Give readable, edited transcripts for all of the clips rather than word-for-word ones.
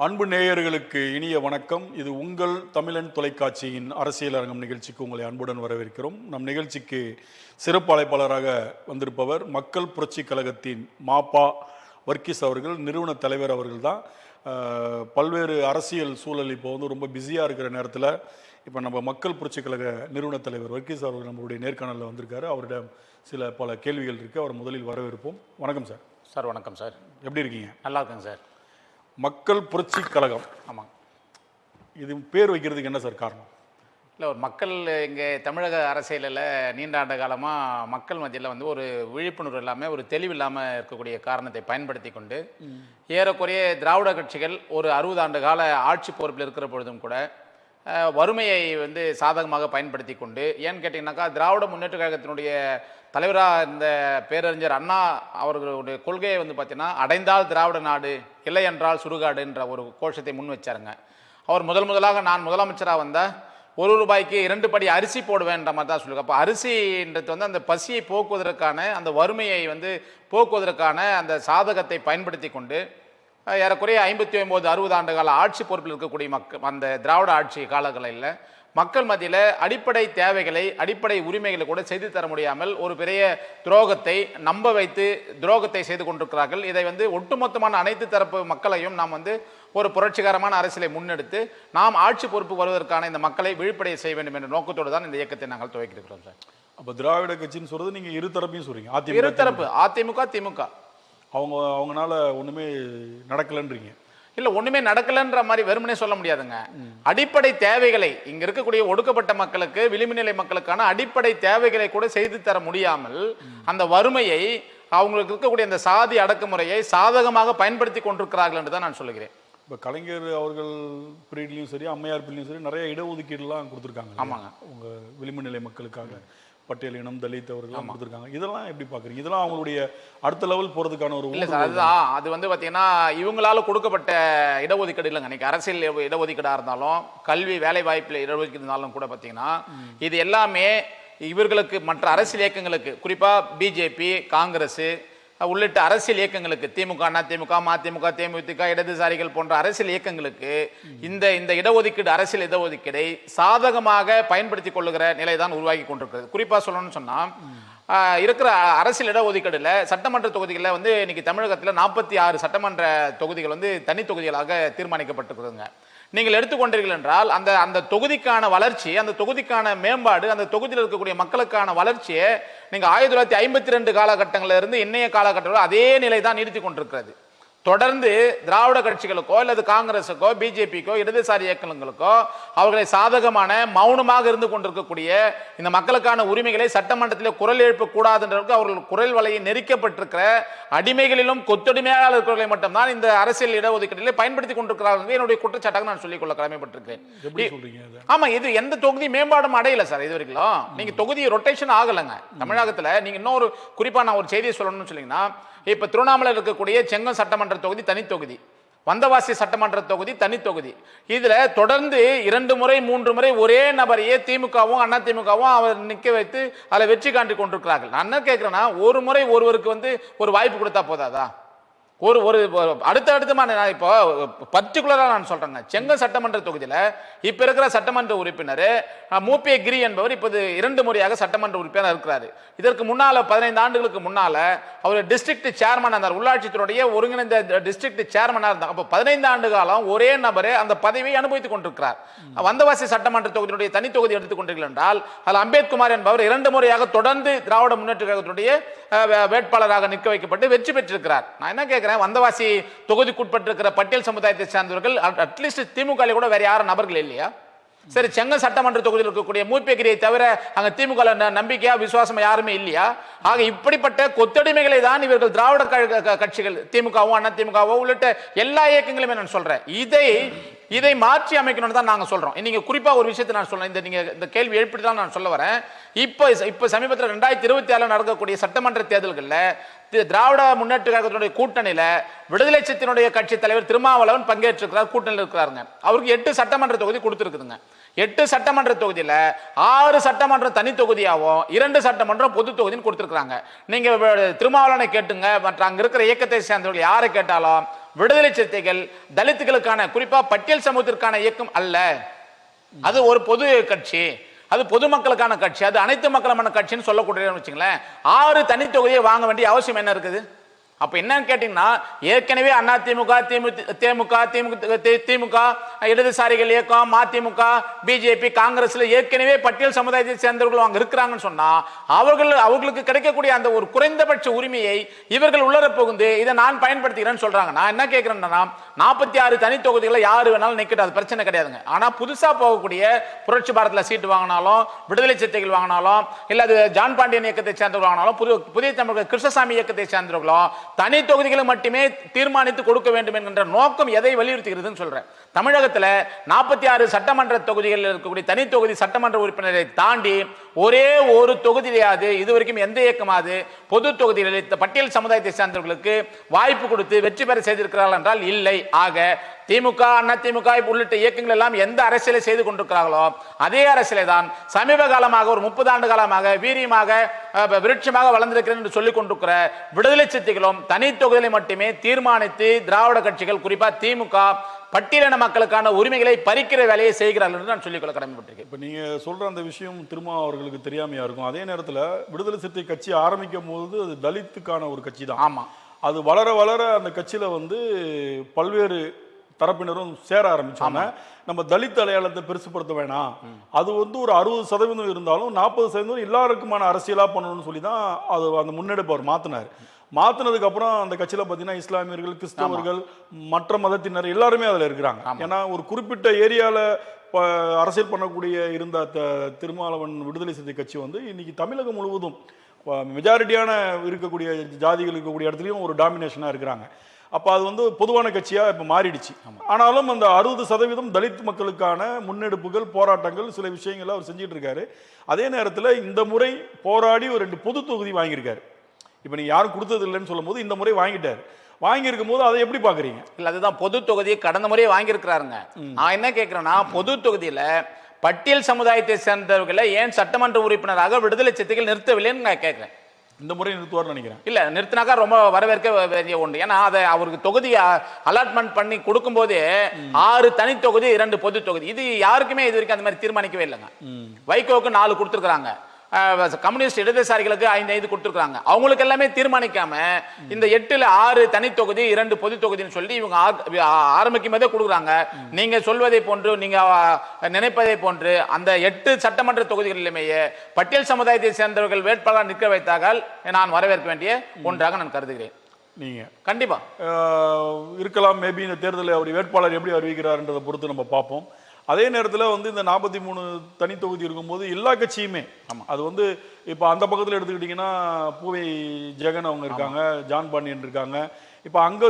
அன்பு நேயர்களுக்கு இனிய வணக்கம். இது உங்கள் தமிழன் தொலைக்காட்சியின் அரசியல் அரங்கம் நிகழ்ச்சிக்கு உங்களை அன்புடன் வரவேற்கிறோம். நம் நிகழ்ச்சிக்கு சிறப்பு அழைப்பாளராக வந்திருப்பவர் மக்கள் புரட்சி கழகத்தின் மாப்பா வர்கீஸ் அவர்கள், நிறுவன தலைவர் அவர்கள் தான். பல்வேறு அரசியல் சூழல் இப்போ ரொம்ப பிஸியாக இருக்கிற நேரத்தில் இப்போ நம்ம மக்கள் புரட்சி கழக நிறுவன தலைவர் வர்கீஸ் அவர்கள் நம்மளுடைய நேர்காணலில் வந்திருக்காரு. அவரிடம் பல கேள்விகள் இருக்குது. அவர் முதலில் வரவேற்போம். வணக்கம் சார். சார் வணக்கம் சார். எப்படி இருக்கீங்க? நல்லா இருக்குங்க சார். மக்கள் புரட்சி கழகம், ஆமாங்க, இது பேர் வைக்கிறதுக்கு என்ன சார் காரணம்? இல்லை, ஒரு மக்கள் இங்கே தமிழக அரசியலில் நீண்ட ஆண்டு காலமாக மக்கள் மத்தியில் ஒரு விழிப்புணர்வு இல்லாமல், ஒரு தெளிவு இல்லாமல் இருக்கக்கூடிய காரணத்தை பயன்படுத்தி கொண்டு ஏறக்குறைய திராவிட கட்சிகள் ஒரு 60 ஆண்டு கால ஆட்சி பொறுப்பில் இருக்கிற பொழுதும் கூட வறுமையை சாதகமாக பயன்படுத்தி கொண்டு, ஏன்னு கேட்டிங்கனாக்கா திராவிட முன்னேற்ற கழகத்தினுடைய தலைவராக இருந்த பேரறிஞர் அண்ணா அவர்களுடைய கொள்கையை பார்த்தீங்கன்னா, அடைந்தால் திராவிட நாடு, இல்லை என்றால் சுடுகாடுன்ற ஒரு கோஷத்தை முன் வச்சாருங்க. அவர் முதலாக நான் முதலமைச்சராக வந்தால் 1 ரூபாய்க்கு 2 படி அரிசி போடுவேன்ற மாதிரி தான் சொல்லுங்க. அப்போ அரிசின்றது அந்த பசியை போக்குவதற்கான, அந்த வறுமையை போக்குவதற்கான அந்த சாதகத்தை பயன்படுத்தி கொண்டு ஏறக்குறைய 59 60 ஆண்டு கால ஆட்சி பொறுப்பில் இருக்கக்கூடிய அந்த திராவிட ஆட்சி காலங்களில் மக்கள் மத்தியில் அடிப்படை தேவைகளை, அடிப்படை உரிமைகளை கூட செய்து தர முடியாமல் ஒரு பெரிய துரோகத்தை நம்ப வைத்து துரோகத்தை செய்து கொண்டிருக்கிறார்கள். இதை ஒட்டுமொத்தமான அனைத்து தரப்பு மக்களையும் நாம் ஒரு புரட்சிகரமான அரசியலை முன்னெடுத்து நாம் ஆட்சி பொறுப்பு வருவதற்கான இந்த மக்களை விழிப்படைய செய்ய வேண்டும் என்ற நோக்கத்தோடு தான் இந்த இயக்கத்தை நாங்கள் துவக்கியிருக்கிறோம் சார். அப்போ திராவிட கட்சின்னு சொல்றது நீங்கள் இரு தரப்பையும் சொல்றீங்க? இருதரப்பு, அதிமுக திமுக. அவங்கனால ஒண்ணுமே நடக்கலன்றீங்க? இல்லை, ஒன்றுமே நடக்கலைன்ற மாதிரி வெறுமனே சொல்ல முடியாதுங்க. அடிப்படை தேவைகளை, இங்கே இருக்கக்கூடிய ஒடுக்கப்பட்ட மக்களுக்கு, விளிம்புநிலை மக்களுக்கான அடிப்படை தேவைகளை கூட செய்து தர முடியாமல் அந்த வறுமையை, அவங்களுக்கு இருக்கக்கூடிய அந்த சாதி அடக்குமுறையை சாதகமாக பயன்படுத்தி கொண்டிருக்கிறார்கள் என்று தான் நான் சொல்லுகிறேன். இப்போ கலைஞர் அவர்கள் பீரியட்லையும் சரி, அம்மையார் பீரியட்லையும் சரி, நிறைய இடஒதுக்கீடுலாம் கொடுத்துருக்காங்க. ஆமாங்க, உங்கள் விளிம்புநிலை மக்களுக்காக பட்டியல் இனம், தலித் அவர்கள்லாம் கொடுத்துருக்காங்க. இதெல்லாம் எப்படி பார்க்குறீங்க? இதெல்லாம் அவங்களுடைய அடுத்த லெவல் போகிறதுக்கான ஒரு இல்லை சார். அதுதான், அது பார்த்தீங்கன்னா இவங்களால கொடுக்கப்பட்ட இடஒதுக்கீடு இல்லைங்க. இன்னைக்கு அரசியல் இடஒதுக்கீடாக இருந்தாலும், கல்வி வேலை வாய்ப்பில் இடஒதுக்கீடு இருந்தாலும் கூட பார்த்தீங்கன்னா இது எல்லாமே இவர்களுக்கு, மற்ற அரசியல் இயக்கங்களுக்கு, குறிப்பாக பிஜேபி, காங்கிரஸ் உள்ளிட்ட அரசியல் இயக்கங்களுக்கு, திமுக, அதிமுக, மதிமுக, தேமுதிக, இடதுசாரிகள் போன்ற அரசியல் இயக்கங்களுக்கு இந்த இடஒதுக்கீடு, அரசியல் இடஒதுக்கீடை சாதகமாக பயன்படுத்தி கொள்ளுகிற நிலை தான் உருவாகி கொண்டிருக்கிறது. குறிப்பாக சொல்லணும்னு சொன்னால், இருக்கிற அரசியல் இடஒதுக்கீடுல சட்டமன்ற தொகுதிகளில் இன்னைக்கு தமிழகத்தில் 46 சட்டமன்ற தொகுதிகள் தனி தொகுதிகளாக தீர்மானிக்கப்பட்டிருக்குதுங்க. நீங்கள் எடுத்துக்கொண்டீர்கள் என்றால் அந்த தொகுதிக்கான வளர்ச்சி, அந்த தொகுதிக்கான மேம்பாடு, அந்த தொகுதியில் இருக்கக்கூடிய மக்களுக்கான வளர்ச்சியை நீங்கள் 1952 காலகட்டங்களில் இருந்து இன்னைய காலகட்டத்தில் அதே நிலை தான் நீடித்து கொண்டிருக்கிறது. தொடர்ந்து திராவிட கட்சிகளுக்கோ அல்லது காங்கிரஸுக்கோ பிஜேபிக்கோ இடதுசாரி இயக்கங்களுக்கோ அவர்களை சாதகமான மௌனமாக இருந்து கொண்டிருக்கக்கூடிய இந்த மக்களுக்கான உரிமைகளை சட்டமன்றத்தில் குரல் எழுப்பக்கூடாதுன்றதுக்கு அவர்கள் குரல் வலையை நெரிக்கப்பட்டிருக்கிற அடிமைகளிலும் கொத்தடிமையாக இருக்கிறவர்களை மட்டும்தான் இந்த அரசியல் இடஒதுக்கீட்டிலே பயன்படுத்தி கொண்டிருக்கிறார்கள் என்னுடைய குற்றச்சாட்டாக நான் சொல்லிக்கொள்ள கடமைப்பட்டிருக்கேன். ஆமா, இது எந்த தொகுதி மேம்பாடும் அடையல சார் இது வரைக்கும். நீங்க தொகுதி ரொட்டேஷன் ஆகலைங்க தமிழகத்தில். நீங்க இன்னொரு குறிப்பா நான் ஒரு செய்தியை சொல்லணும்னு சொன்னீங்கன்னா, இப்ப திருவண்ணாமலையில் இருக்கக்கூடிய செங்கம் சட்டமன்ற தொகுதி தனி தொகுதி, வந்தவாசி சட்டமன்ற தொகுதி தனி தொகுதி. இதுல தொடர்ந்து 2 முறை 3 முறை ஒரே நபரையே திமுகவும் அதிமுகவும் அவர் நிக்க வைத்து அதில் வெற்றி காண்டி கொண்டிருக்கிறார்கள். நான் என்ன கேட்கிறேன்னா, ஒரு முறை ஒருவருக்கு ஒரு வாய்ப்பு கொடுத்தா போதாதா? ஒரு அடுத்தடுத்துமா இப்போ பர்டிகுலராக நான் சொல்றேங்க. செங்கல் சட்டமன்ற தொகுதியில் இப்ப இருக்கிற சட்டமன்ற உறுப்பினர் மூப்பே கிரி என்பவர் இப்போது 2 முறையாக சட்டமன்ற உறுப்பினர் இருக்கிறாரு. இதற்கு முன்னால 15 ஆண்டுகளுக்கு முன்னால அவர் டிஸ்ட்ரிக்ட் சேர்மன் இருந்தார், உள்ளாட்சித்துறையுடைய ஒருங்கிணைந்த டிஸ்ட்ரிக்ட் சேர்மனாக இருந்தார். அப்போ 15 ஆண்டு காலம் ஒரே நபரே அந்த பதவியை அனுபவித்துக் கொண்டிருக்கிறார். வந்தவாசி சட்டமன்ற தொகுதியுடைய தனி தொகுதி எடுத்துக்கொண்டீர்கள் என்றால், அதில் அம்பேத்குமார் என்பவர் 2 முறையாக தொடர்ந்து திராவிட முன்னேற்ற கழகத்துடைய வேட்பாளராக நிற்க வைக்கப்பட்டு வெற்றி பெற்றிருக்கிறார். நான் என்ன கேட்கிறேன், வந்தவாசி தொகுதிக்குட்பட்டிருக்கிற பட்டியல் சமுதாயத்தை சார்ந்தவர்கள் அட்லீஸ்ட் திமுக கூட வேற யாரும் நபர்கள் இல்லையா? சரி, செங்கல் சட்டமன்ற தொகுதியில் இருக்கக்கூடிய மூப்பேகிரியை தவிர அங்க திமுக நம்பிக்கையா விசுவாசமா யாருமே இல்லையா? ஆக இப்படிப்பட்ட கொத்தடிமைகளை தான் இவர்கள் திராவிட கட்சிகள், திமுகவும் அதிமுகவும் உள்ளிட்ட எல்லா இயக்கங்களுமே நான் சொல்றேன், இதை மாற்றி அமைக்கணும்னு தான் நாங்கள் சொல்றோம். நீங்க குறிப்பா ஒரு விஷயத்தை நான் சொல்றேன், இந்த கேள்வி எழுப்பிட்டு தான் நான் சொல்ல வரேன். இப்போ சமீபத்தில் 2024 நடக்கக்கூடிய சட்டமன்ற தேர்தல்களில் திராவிட முன்னேற்ற கழகத்தினுடைய கூட்டணியில விடுதலை சிறுத்தையினுடைய கட்சி தலைவர் திருமாவளவன் பங்கேற்றிருக்கிறார், கூட்டணியில் இருக்கிறாருங்க. அவருக்கு 8 சட்டமன்ற தொகுதி கொடுத்துருக்குதுங்க. 8 சட்டமன்ற தொகுதியில் 6 சட்டமன்றம் தனி தொகுதியாகவும் 2 சட்டமன்றம் பொது தொகுதின்னு கொடுத்துருக்காங்க. நீங்க திருமாவளவனை கேட்டுங்க, மற்ற அங்க இருக்கிற இயக்கத்தை சேர்ந்தவர்கள் யாரை கேட்டாலும் விடுதலை சிறுத்தைகள் தலித்துகளுக்கான குறிப்பா பட்டியல் சமூகத்திற்கான இயக்கம் அல்ல. அது ஒரு பொது கட்சி, அது பொதுமக்களுக்கான கட்சி, அது அனைத்து மக்களுமான கட்சின்னு சொல்லக்கூடிய வச்சுங்களேன். 6 தனி தொகுதியை வாங்க வேண்டிய அவசியம் என்ன இருக்குது? அப்ப என்னன்னு கேட்டீங்கன்னா, ஏற்கனவே அதிமுக, திமுக, இடதுசாரிகள் இயக்கம், மதிமுக, பிஜேபி, காங்கிரஸ்ல ஏற்கனவே பட்டியல் சமுதாயத்தை சேர்ந்தவர்கள் அங்க இருக்கிறாங்கன்னு சொன்னா அவர்களுக்கு கிடைக்கக்கூடிய அந்த ஒரு குறைந்தபட்ச உரிமையை இவர்கள் உள்ளர புகுந்து இதை நான் பயன்படுத்திக்கிறேன்னு சொல்றாங்க. நான் என்ன கேட்கிறேன்னா, 46 தனி தொகுதிகளை யாரு வேணாலும் நிக்கட்டும், அது பிரச்சனை கிடையாதுங்க. ஆனா புதுசா போகக்கூடிய புரட்சி பாரத்ல சீட்டு வாங்கினாலும், விடுதலை சிறுத்தைகள் வாங்கினாலும், இல்ல அது ஜான் பாண்டியன் இயக்கத்தை சேர்ந்தவர்கள் வாங்கினாலும், புதிய தமிழக கிருஷ்ணசாமி இயக்கத்தை சேர்ந்தவர்களும் தனி தொகுதிகளை மட்டுமே தீர்மானித்து கொடுக்க வேண்டும் என்கின்ற நோக்கம் எதை வலியுறுத்துகிறதுன்னு சொல்றேன். தமிழகத்தில் 46 சட்டமன்ற தொகுதிகளில் இருக்கக்கூடிய தனி தொகுதி சட்டமன்ற உறுப்பினரை தாண்டி ஒரே ஒரு தொகுதியிலாவது இதுவரைக்கும் எந்த இயக்கமாவது பொது தொகுதிகளில் பட்டியல் சமுதாயத்தை சேர்ந்தவர்களுக்கு வாய்ப்பு கொடுத்து வெற்றி பெற செய்திருக்கிறார்கள் என்றால் இல்லை. ஆக திமுக, அதிமுக உள்ளிட்ட இயக்கங்கள் எல்லாம் எந்த அரசியலை செய்து கொண்டிருக்கிறார்களோ அதே அரசியலை தான் சமீப காலமாக ஒரு 30 ஆண்டு காலமாக வீரியமாக விருட்சமாக வளர்ந்திருக்கிறேன் என்று சொல்லிக் கொண்டிருக்கிற விடுதலை சிறுத்தைகளும் தனி தொகுதிகளை மட்டுமே தீர்மானித்து திராவிட கட்சிகள் குறிப்பா திமுக பட்டியலின மக்களுக்கான உரிமைகளை பறிக்கிற வேலையை செய்கிறார்கள் என்று நான் சொல்லிக்கொள்ள கடமைப்பட்டிருக்கேன். இப்போ நீங்க சொல்ற அந்த விஷயம் திரும்ப அவர்களுக்கு தெரியாமையா இருக்கும். அதே நேரத்தில் விடுதலை சிறுத்தை கட்சி ஆரம்பிக்கும் போது அது தலித்துக்கான ஒரு கட்சி தான். ஆமா, அது வளர வளர அந்த கட்சியில வந்து பல்வேறு தரப்பினரும் சேர ஆரம்பிச்சாங்க. நம்ம தலித் அடையாளத்தை பெருசுப்படுத்த வேணாம், அது வந்து ஒரு 60% இருந்தாலும் 40% எல்லாருக்குமான அரசியலா பண்ணணும்னு சொல்லி தான் அது அந்த முன்னெடுப்பு அவர் மாத்தினதுக்கு அப்புறம் அந்த கட்சியில பாத்தீங்கன்னா இஸ்லாமியர்கள், கிறிஸ்தவர்கள், மற்ற மதத்தினர் எல்லாருமே அதுல இருக்கிறாங்க. ஏன்னா ஒரு குறிப்பிட்ட ஏரியால அரசியல் பண்ணக்கூடிய இருந்த திருமாவளவன் விடுதலை சிறுத்தை கட்சி வந்து இன்னைக்கு தமிழகம் முழுவதும் மெஜாரிட்டியான இருக்கக்கூடிய ஜாதிகள் இருக்கக்கூடிய இடத்துலையும் ஒரு டாமினேஷனா இருக்கிறாங்க. அப்போ அது வந்து பொதுவான கட்சியாக இப்போ மாறிடுச்சு. ஆனாலும் அந்த 60% தலித் மக்களுக்கான முன்னெடுப்புகள், போராட்டங்கள், சில விஷயங்களை அவர் செஞ்சுட்டு இருக்காரு. அதே நேரத்தில் இந்த முறை போராடி ஒரு 2 பொது தொகுதி வாங்கியிருக்காரு. இப்போ நீங்கள் யாரும் கொடுத்தது இல்லைன்னு சொல்லும் போது இந்த முறை வாங்கியிருக்கும் போது அதை எப்படி பார்க்குறீங்க? இல்லை, அதுதான் பொது தொகுதியை கடந்த முறையே வாங்கியிருக்கிறாருங்க. நான் என்ன கேட்குறேன்னா, பொது தொகுதியில் பட்டியல் சமுதாயத்தை சேர்ந்தவர்களை ஏன் சட்டமன்ற உறுப்பினராக விடுதலை சிறுத்தைகள் நிறுத்தவில்லைன்னு நான் கேட்குறேன். இந்த முறை நிறுத்துவார்னு நினைக்கிறேன். இல்ல, நிறுத்தினாக்கா ரொம்ப வரவேற்க வேண்டிய ஒன்று. ஏன்னா அதை அவருக்கு தொகுதி அலாட்மெண்ட் பண்ணி கொடுக்கும் போதே 6 தனி தொகுதி 2 பொது தொகுதி, இது யாருக்குமே இது வரைக்கும் அந்த மாதிரி தீர்மானிக்கவே இல்லைங்க. வைகோவுக்கு 4 கொடுத்துருக்காங்க, கம்யூனிஸ்ட் இடதுசாரிகளுக்கு 5 கொடுத்துருக்காங்க. அவங்களுக்கு எல்லாமே தீர்மானிக்காம இந்த 8ல் 6 தனி தொகுதி 2 பொது தொகுதின்னு சொல்லி இவங்க ஆரம்பிக்கும் போதே கொடுக்குறாங்க. நீங்க சொல்வதை போன்று, நீங்க நினைப்பதை போன்று அந்த 8 சட்டமன்ற தொகுதிகளிலுமே பட்டியல் சமுதாயத்தை சேர்ந்தவர்கள் வேட்பாளர் நிற்க வைத்தால் நான் வரவேற்க வேண்டிய ஒன்றாக நான் கருதுகிறேன். நீங்க கண்டிப்பா இருக்கலாம். மேபி இந்த தேர்தலில் அவர் வேட்பாளர் எப்படி அறிவிக்கிறார்ன்றதை பொறுத்து நம்ம பார்ப்போம். அதே நேரத்தில் வந்து இந்த 43 தனி தொகுதி இருக்கும்போது எல்லா கட்சியுமே, அது வந்து இப்போ அந்த பக்கத்தில் எடுத்துக்கிட்டிங்கன்னா பூவை ஜெகன் அவங்க இருக்காங்க, ஜான் பாண்டியன் இருக்காங்க. இப்போ அங்கே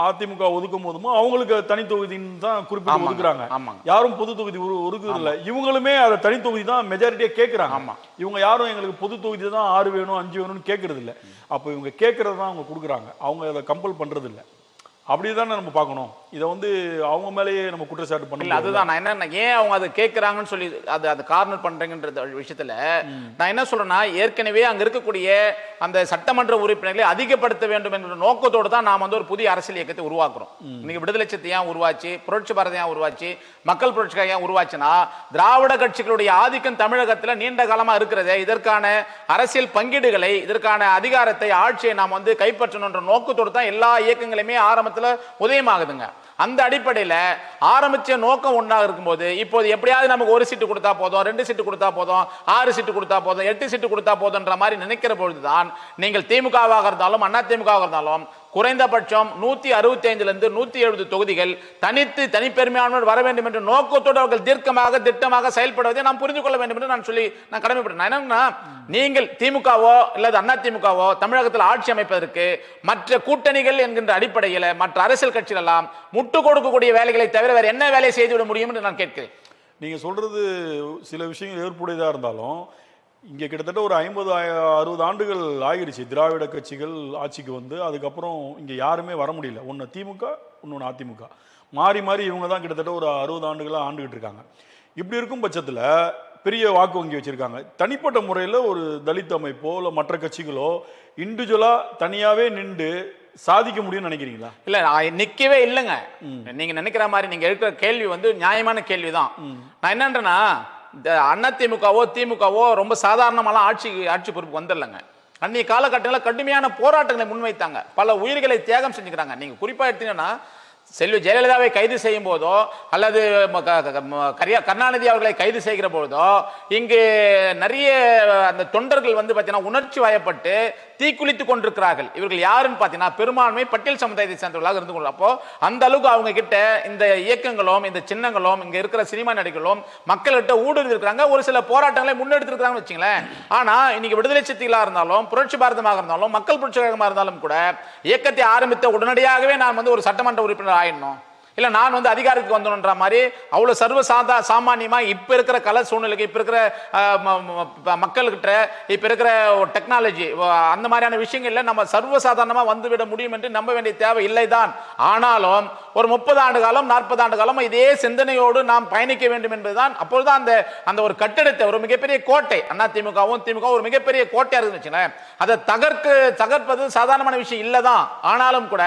அதிமுக ஒதுக்கும் போதுமோ அவங்களுக்கு தனி தொகுதின்னு தான் குறிப்பிட்டு ஒதுக்குறாங்க. யாரும் பொது தொகுதி ஒதுக்குறது இல்லை. இவங்களுமே அதை தனி தொகுதி தான் மெஜாரிட்டியாக கேட்குறாங்க. இவங்க யாரும் எங்களுக்கு பொது தொகுதி தான் 6 வேணும் 5 வேணும்னு கேட்கறது இல்லை. அப்போ இவங்க கேட்கறது தான் அவங்க கொடுக்குறாங்க, அவங்க அதை கம்பல் பண்ணுறது இல்லை. அப்படிதானே நம்ம பார்க்கணும். இதை வந்து அவங்க மேலேயே நம்ம குற்றச்சாட்டு பண்ணல. அதுதான் நான் என்ன, ஏன் அவங்க அதை கேட்கறாங்கன்னு சொல்லி அது கார்னர் பண்றீங்கன்ற விஷயத்துல நான் என்ன சொல்றேன்னா, ஏற்கனவே அங்க இருக்கக்கூடிய அந்த சட்டமன்ற உறுப்பினர்களை அதிகப்படுத்த வேண்டும் என்ற நோக்கத்தோடு தான் நாம் வந்து ஒரு புதிய அரசியல் இயக்கத்தை உருவாக்குறோம். இன்னைக்கு விடுதலை சிறுத்தை ஏன் உருவாச்சு, புரட்சி பாரதி ஏன் உருவாச்சு, மக்கள் புரட்சி ஏன் உருவாச்சுன்னா, திராவிட கட்சிகளுடைய ஆதிக்கம் தமிழகத்தில் நீண்ட காலமா இருக்கிறது. இதற்கான அரசியல் பங்கீடுகளை, இதற்கான அதிகாரத்தை, ஆட்சியை நாம் வந்து கைப்பற்றணுன்ற நோக்கத்தோடு தான் எல்லா இயக்கங்களுமே ஆரம்பத்தில் உதயமாகுதுங்க. அந்த அடிப்படையில் ஆரம்பிச்ச நோக்கம் ஒன்றாக இருக்கும்போது இப்போது எப்படியாவது நமக்கு 1 சீட்டு கொடுத்தா போதும், 2 சீட்டு கொடுத்தா போதும், 6 சீட்டு கொடுத்தா போதும், 8 சீட்டு கொடுத்தா போதுன்ற மாதிரி நினைக்கிற பொழுதுதான் நீங்கள் திமுகவாக இருந்தாலும் அதிமுகவாக இருந்தாலும் குறைந்தபட்சம் 165 170 தொகுதிகள் தனிப்பெருமையானவர் வர வேண்டும் என்ற நோக்கத்தோடு அவர்கள் தீர்க்கமாக திட்டமாக செயல்படுவதை நாம் புரிந்து கொள்ள வேண்டும் என்று நான் கடமைப்பட்டேன். என்னன்னா, நீங்கள் திமுகவோ அல்லது அதிமுகவோ தமிழகத்தில் ஆட்சி அமைப்பதற்கு மற்ற கூட்டணிகள் என்கின்ற அடிப்படையில் மற்ற அரசியல் கட்சிகள் எல்லாம் முட்டு கொடுக்கக்கூடிய வேலைகளை தவிர வேற என்ன வேலை செய்துவிட முடியும் என்று நான் கேட்கிறேன். நீங்க சொல்றது சில விஷயங்கள் ஏற்புடையதா இருந்தாலும் இங்கே கிட்டத்தட்ட ஒரு 50-60 ஆண்டுகள் ஆகிடுச்சு திராவிட கட்சிகள் ஆட்சிக்கு வந்து. அதுக்கப்புறம் இங்கே யாருமே வர முடியல. ஒன்று திமுக, இன்னொன்று அதிமுக, மாறி இவங்க தான் கிட்டத்தட்ட ஒரு 60 ஆண்டுகளாக ஆண்டுகிட்டு இருக்காங்க. இப்படி இருக்கும் பட்சத்தில் பெரிய வாக்கு வங்கி வச்சுருக்காங்க. தனிப்பட்ட முறையில் ஒரு தலித் அமைப்போ இல்லை மற்ற கட்சிகளோ இண்டிவிஜுவலாக தனியாகவே நின்று சாதிக்க முடியும்னு நினைக்கிறீங்களா? இல்ல நிக்கவே இல்லைங்க. நீங்க நினைக்கிற மாதிரி நீங்க எடுக்கிற கேள்வி வந்து நியாயமான கேள்விதான். நான் என்னன்றேன்னா, இந்த அதிமுகவோ திமுகவோ ரொம்ப சாதாரணமாலாம் ஆட்சி பொறுப்பு வந்துடலங்க. அன்றைய காலகட்டங்களில் கடுமையான போராட்டங்களை முன்வைத்தாங்க, பல உயிர்களை தியாகம் செஞ்சுக்கிறாங்க. நீங்க குறிப்பா எடுத்தீங்கன்னா, செல்வி ஜெயலலிதாவை கைது செய்யும் போதோ அல்லது கருணாநிதி அவர்களை கைது செய்கிற போதோ இங்கு நிறைய அந்த தொண்டர்கள் வந்து பார்த்தீங்கன்னா உணர்ச்சி வயப்பட்டு தீக்குளித்துக் கொண்டிருக்கிறார்கள். இவர்கள் யாருன்னு பார்த்தீங்கன்னா பெரும்பான்மை பட்டியல் சமுதாயத்தை சேர்ந்தவர்களாக இருந்து கொள்ள. அப்போ அந்த அளவுக்கு அவங்க கிட்ட இந்த இயக்கங்களும் இந்த சின்னங்களும் இங்க இருக்கிற சினிமா நடிகர்களும் மக்கள்கிட்ட ஊடுருவி இருக்கிறாங்க, ஒரு சில போராட்டங்களை முன்னெடுத்திருக்கிறாங்கன்னு வச்சுங்களேன். ஆனா இன்னைக்கு விடுதலை சிறுத்தைகளா இருந்தாலும் புரட்சி பாரதமாக இருந்தாலும் மக்கள் புரட்சி கழகமாக இருந்தாலும் கூட இயக்கத்தை ஆரம்பித்த உடனடியாகவே நான் வந்து ஒரு சட்டமன்ற உறுப்பினர் ஆயிடணும், இல்ல நான் வந்து அதிகாரத்துக்கு வந்தோன்ற மாதிரி அவ்வளவு சர்வ சாமானியமா இப்ப இருக்கிற கல சூழ்நிலைக்கு, இப்ப இருக்கிற மக்கள்கிட்ட இப்ப இருக்கிற டெக்னாலஜி அந்த மாதிரியான விஷயங்கள்ல நம்ம சர்வசாதாரணமா வந்துவிட முடியும் என்று நம்ப வேண்டிய தேவை இல்லைதான். ஆனாலும் ஒரு 30 ஆண்டு காலம் 40 ஆண்டு காலம் இதே சிந்தனையோடு நாம் பயணிக்க வேண்டும் என்பதுதான். அப்பொழுதுதான் அந்த அந்த ஒரு கட்டிடத்தை, ஒரு மிகப்பெரிய கோட்டை, அதிமுகவும் திமுக ஒரு மிகப்பெரிய கோட்டையா இருக்குன்னு வச்சுங்களேன், அதை தகர்ப்பது சாதாரணமான விஷயம் இல்லதான். ஆனாலும் கூட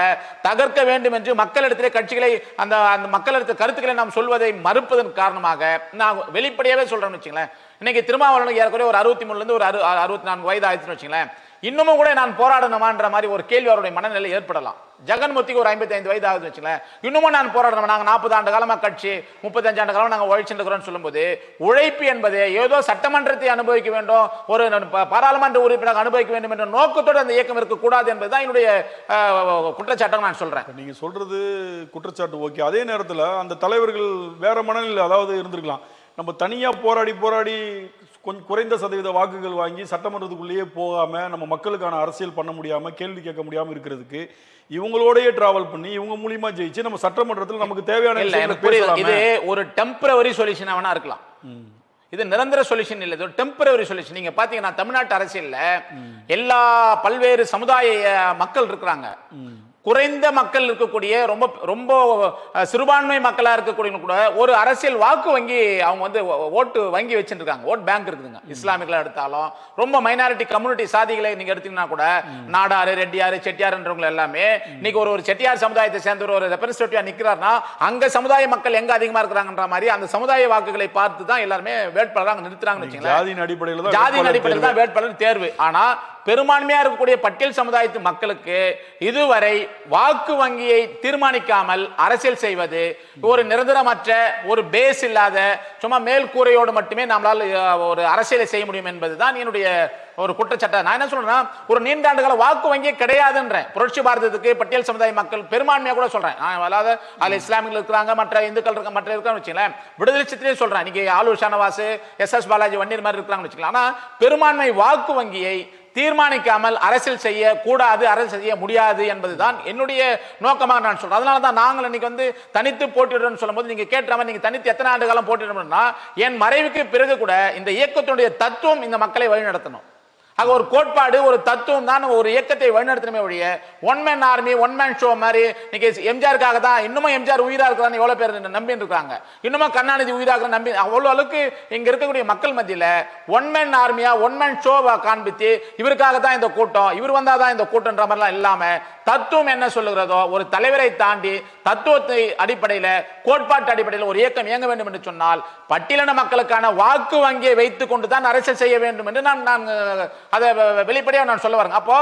தகர்க்க வேண்டும் என்று மக்களிடத்திலே கட்சிகளை அந்த அந்த மக்களிடத்தில் கருத்துக்களை நாம் சொல்வதை மறுப்பதன் காரணமாக நான் வெளிப்படையாவே சொல்றேன்னு வச்சுங்களேன், இன்னைக்கு திருமாவளவனுக்கு ஏறக்குறைய ஒரு 63 இருந்து ஒரு 64 வயது ஆயிடுச்சுன்னு வச்சுங்களேன், இன்னமும் கூட நான் போராடணுமான்ற மாதிரி ஒரு கேள்வி அவருடைய மனநிலை ஏற்படலாம். ஜெகன்மூர்த்திக்கு ஒரு 55 வயது ஆகுது வச்சுங்களேன், இன்னமும் நான் போராடணும், நாங்கள் 40 ஆண்டு காலமாக கட்சி 35 ஆண்டு காலம் நாங்கள் உழைச்சிருக்கிறோம்னு சொல்லும்போது உழைப்பு என்பது ஏதோ சட்டமன்றத்தை அனுபவிக்க வேண்டும், ஒரு பாராளுமன்ற உறுப்பினராக அனுபவிக்க வேண்டும் என்ற நோக்கத்தோடு அந்த இயக்கம் இருக்கக்கூடாது என்பதுதான் என்னுடைய குற்றச்சாட்டம் நான் சொல்றேன். நீங்க சொல்றது குற்றச்சாட்டு ஓகே, அதே நேரத்தில் அந்த தலைவர்கள் வேற மனநிலை அதாவது இருந்திருக்கலாம். நம்ம தனியா போராடி கொஞ்சம் குறைந்த சதவீத வாக்குகள் வாங்கி சட்டமன்றத்துக்குள்ளேயே போகாம நம்ம மக்களுக்கான அரசியல் பண்ண முடியாம கேள்வி கேட்க முடியாம இருக்கிறதுக்கு இவங்களோடயே டிராவல் பண்ணி இவங்க மூலியமா ஜெயிச்சு நம்ம சட்டமன்றத்தில் நமக்கு தேவையான இது ஒரு டெம்பரவரி சொல்யூஷன் வேணா இருக்கலாம், இது நிரந்தர சொல்யூஷன் இல்லை, இது ஒரு டெம்பரவரி சொல்யூஷன். நீங்க பாத்தீங்கன்னா தமிழ்நாட்டு அரசியல்ல எல்லா பல்வேறு சமுதாய மக்கள் இருக்கிறாங்க, குறைந்த மக்கள் இருக்கக்கூடிய ரொம்ப ரொம்ப சிறுபான்மை மக்களா இருக்கக்கூடிய கூட ஒரு அரசியல் வாக்கு வங்கி அவங்க வந்து ஓட்டு வங்கி வச்சுருக்காங்க, ஓட் பேங்க் இருக்குதுங்க. இஸ்லாமியர்களா எடுத்தாலும் ரொம்ப மைனாரிட்டி கம்யூனிட்டி சாதிகளை நீங்க எடுத்தீங்கன்னா கூட நாடாரு ரெட்டியாரு செட்டியாருன்றவங்க எல்லாமே இன்னைக்கு ஒரு செட்டியார் சமுதாயத்தை சேர்ந்த ஒரு ரெப்ரசன்டேட்டிவா நிக்கிறாருன்னா அங்க சமுதாய மக்கள் எங்க அதிகமா இருக்கிறாங்கன்ற மாதிரி அந்த சமுதாய வாக்குகளை பார்த்து தான் எல்லாருமே வேட்பாளராக நிறுத்துறாங்கன்னு வச்சுங்களேன். ஜாதியின் அடிப்படையில் தான் வேட்பாளர் தேர்வு. ஆனா பெரும்பான்மையா இருக்கக்கூடிய பட்டியல் சமுதாயத்து மக்களுக்கு இதுவரை வாக்கு வங்கியை தீர்மானிக்காமல் அரசியல் செய்வது ஒரு நிரந்தரமற்ற ஒரு பேஸ் இல்லாத சும்மா மேல் கூரையோடு மட்டுமே நம்மளால் ஒரு அரசியலை செய்ய முடியும் என்பதுதான் என்னுடைய ஒரு குற்றச்சாட்டு. நான் என்ன சொல்றேன்னா, ஒரு நீண்ட ஆண்டுகால வாக்கு வங்கியே கிடையாதுன்றேன். புரட்சி பாரதத்துக்கு பட்டியல் சமுதாய மக்கள் பெரும்பான்மையா கூட சொல்றேன், அதாவது அதுல இஸ்லாமியர்கள் இருக்கிறாங்க, மற்ற இந்துக்கள் இருக்க, மற்ற இருக்கான்னு வச்சுங்களேன், விடுதலை சித்திரையே சொல்றேன், இன்னைக்கு ஆலூர் ஷானவாஸ் எஸ் பாலாஜி வன்னியர் மாதிரி இருக்கிறாங்கன்னு வச்சுக்கலாம். ஆனா பெரும்பான்மை வாக்கு வங்கியை தீர்மானிக்காமல் அரசியல் செய்ய கூடாது, அரசியல் செய்ய முடியாது என்பதுதான் என்னுடைய நோக்கமாக நான் சொல்றேன். அதனால தான் நாங்கள் இன்னைக்கு வந்து தனித்து போட்டியிடுறோம்னு சொல்லும்போது நீங்க கேட்ட மாதிரி நீங்க தனித்து எத்தனை ஆண்டு காலம் போட்டியிடணும்னா, என் மறைவுக்கு பிறகு கூட இந்த இயக்கத்தினுடைய தத்துவம் இந்த மக்களை வழிநடத்தணும். ஆக ஒரு கோட்பாடு ஒரு தத்துவம் தான் ஒரு இயக்கத்தை வழிநடத்தணுமே ஒழிய one man army one man show மாதிரி இன்னைக்கு எம்ஜிஆருக்காக தான் இன்னமும் எம்ஜிஆர் உயிரா இருக்கிறான்னு எவ்வளவு பேர் நம்பி இருக்காங்க, இன்னமும் கருணாநிதி உயிராக நம்பி அவ்வளவு அளவுக்கு இங்க இருக்கக்கூடிய மக்கள் மத்தியில ஒன் மேன் ஆர்மியா ஒன் மேன் ஷோவா காண்பித்து இவருக்காக தான் இந்த கூட்டம், இவர் வந்தாதான் இந்த கூட்டம்ன்ற மாதிரிலாம் இல்லாம தத்துவம் என்ன சொல்லுகிறதோ ஒரு தலைவரை தாண்டி தத்துவத்தை அடிப்படையில் கோட்பாட்டு அடிப்படையில் ஒரு இயக்கம் இயங்க வேண்டும் என்று சொன்னால் பட்டியலின மக்களுக்கான வாக்கு வங்கியை வைத்துக் கொண்டு தான் அரசியல் செய்ய வேண்டும் என்று நான் அதை வெளிப்படையாக நான் சொல்ல வரேன். அப்போ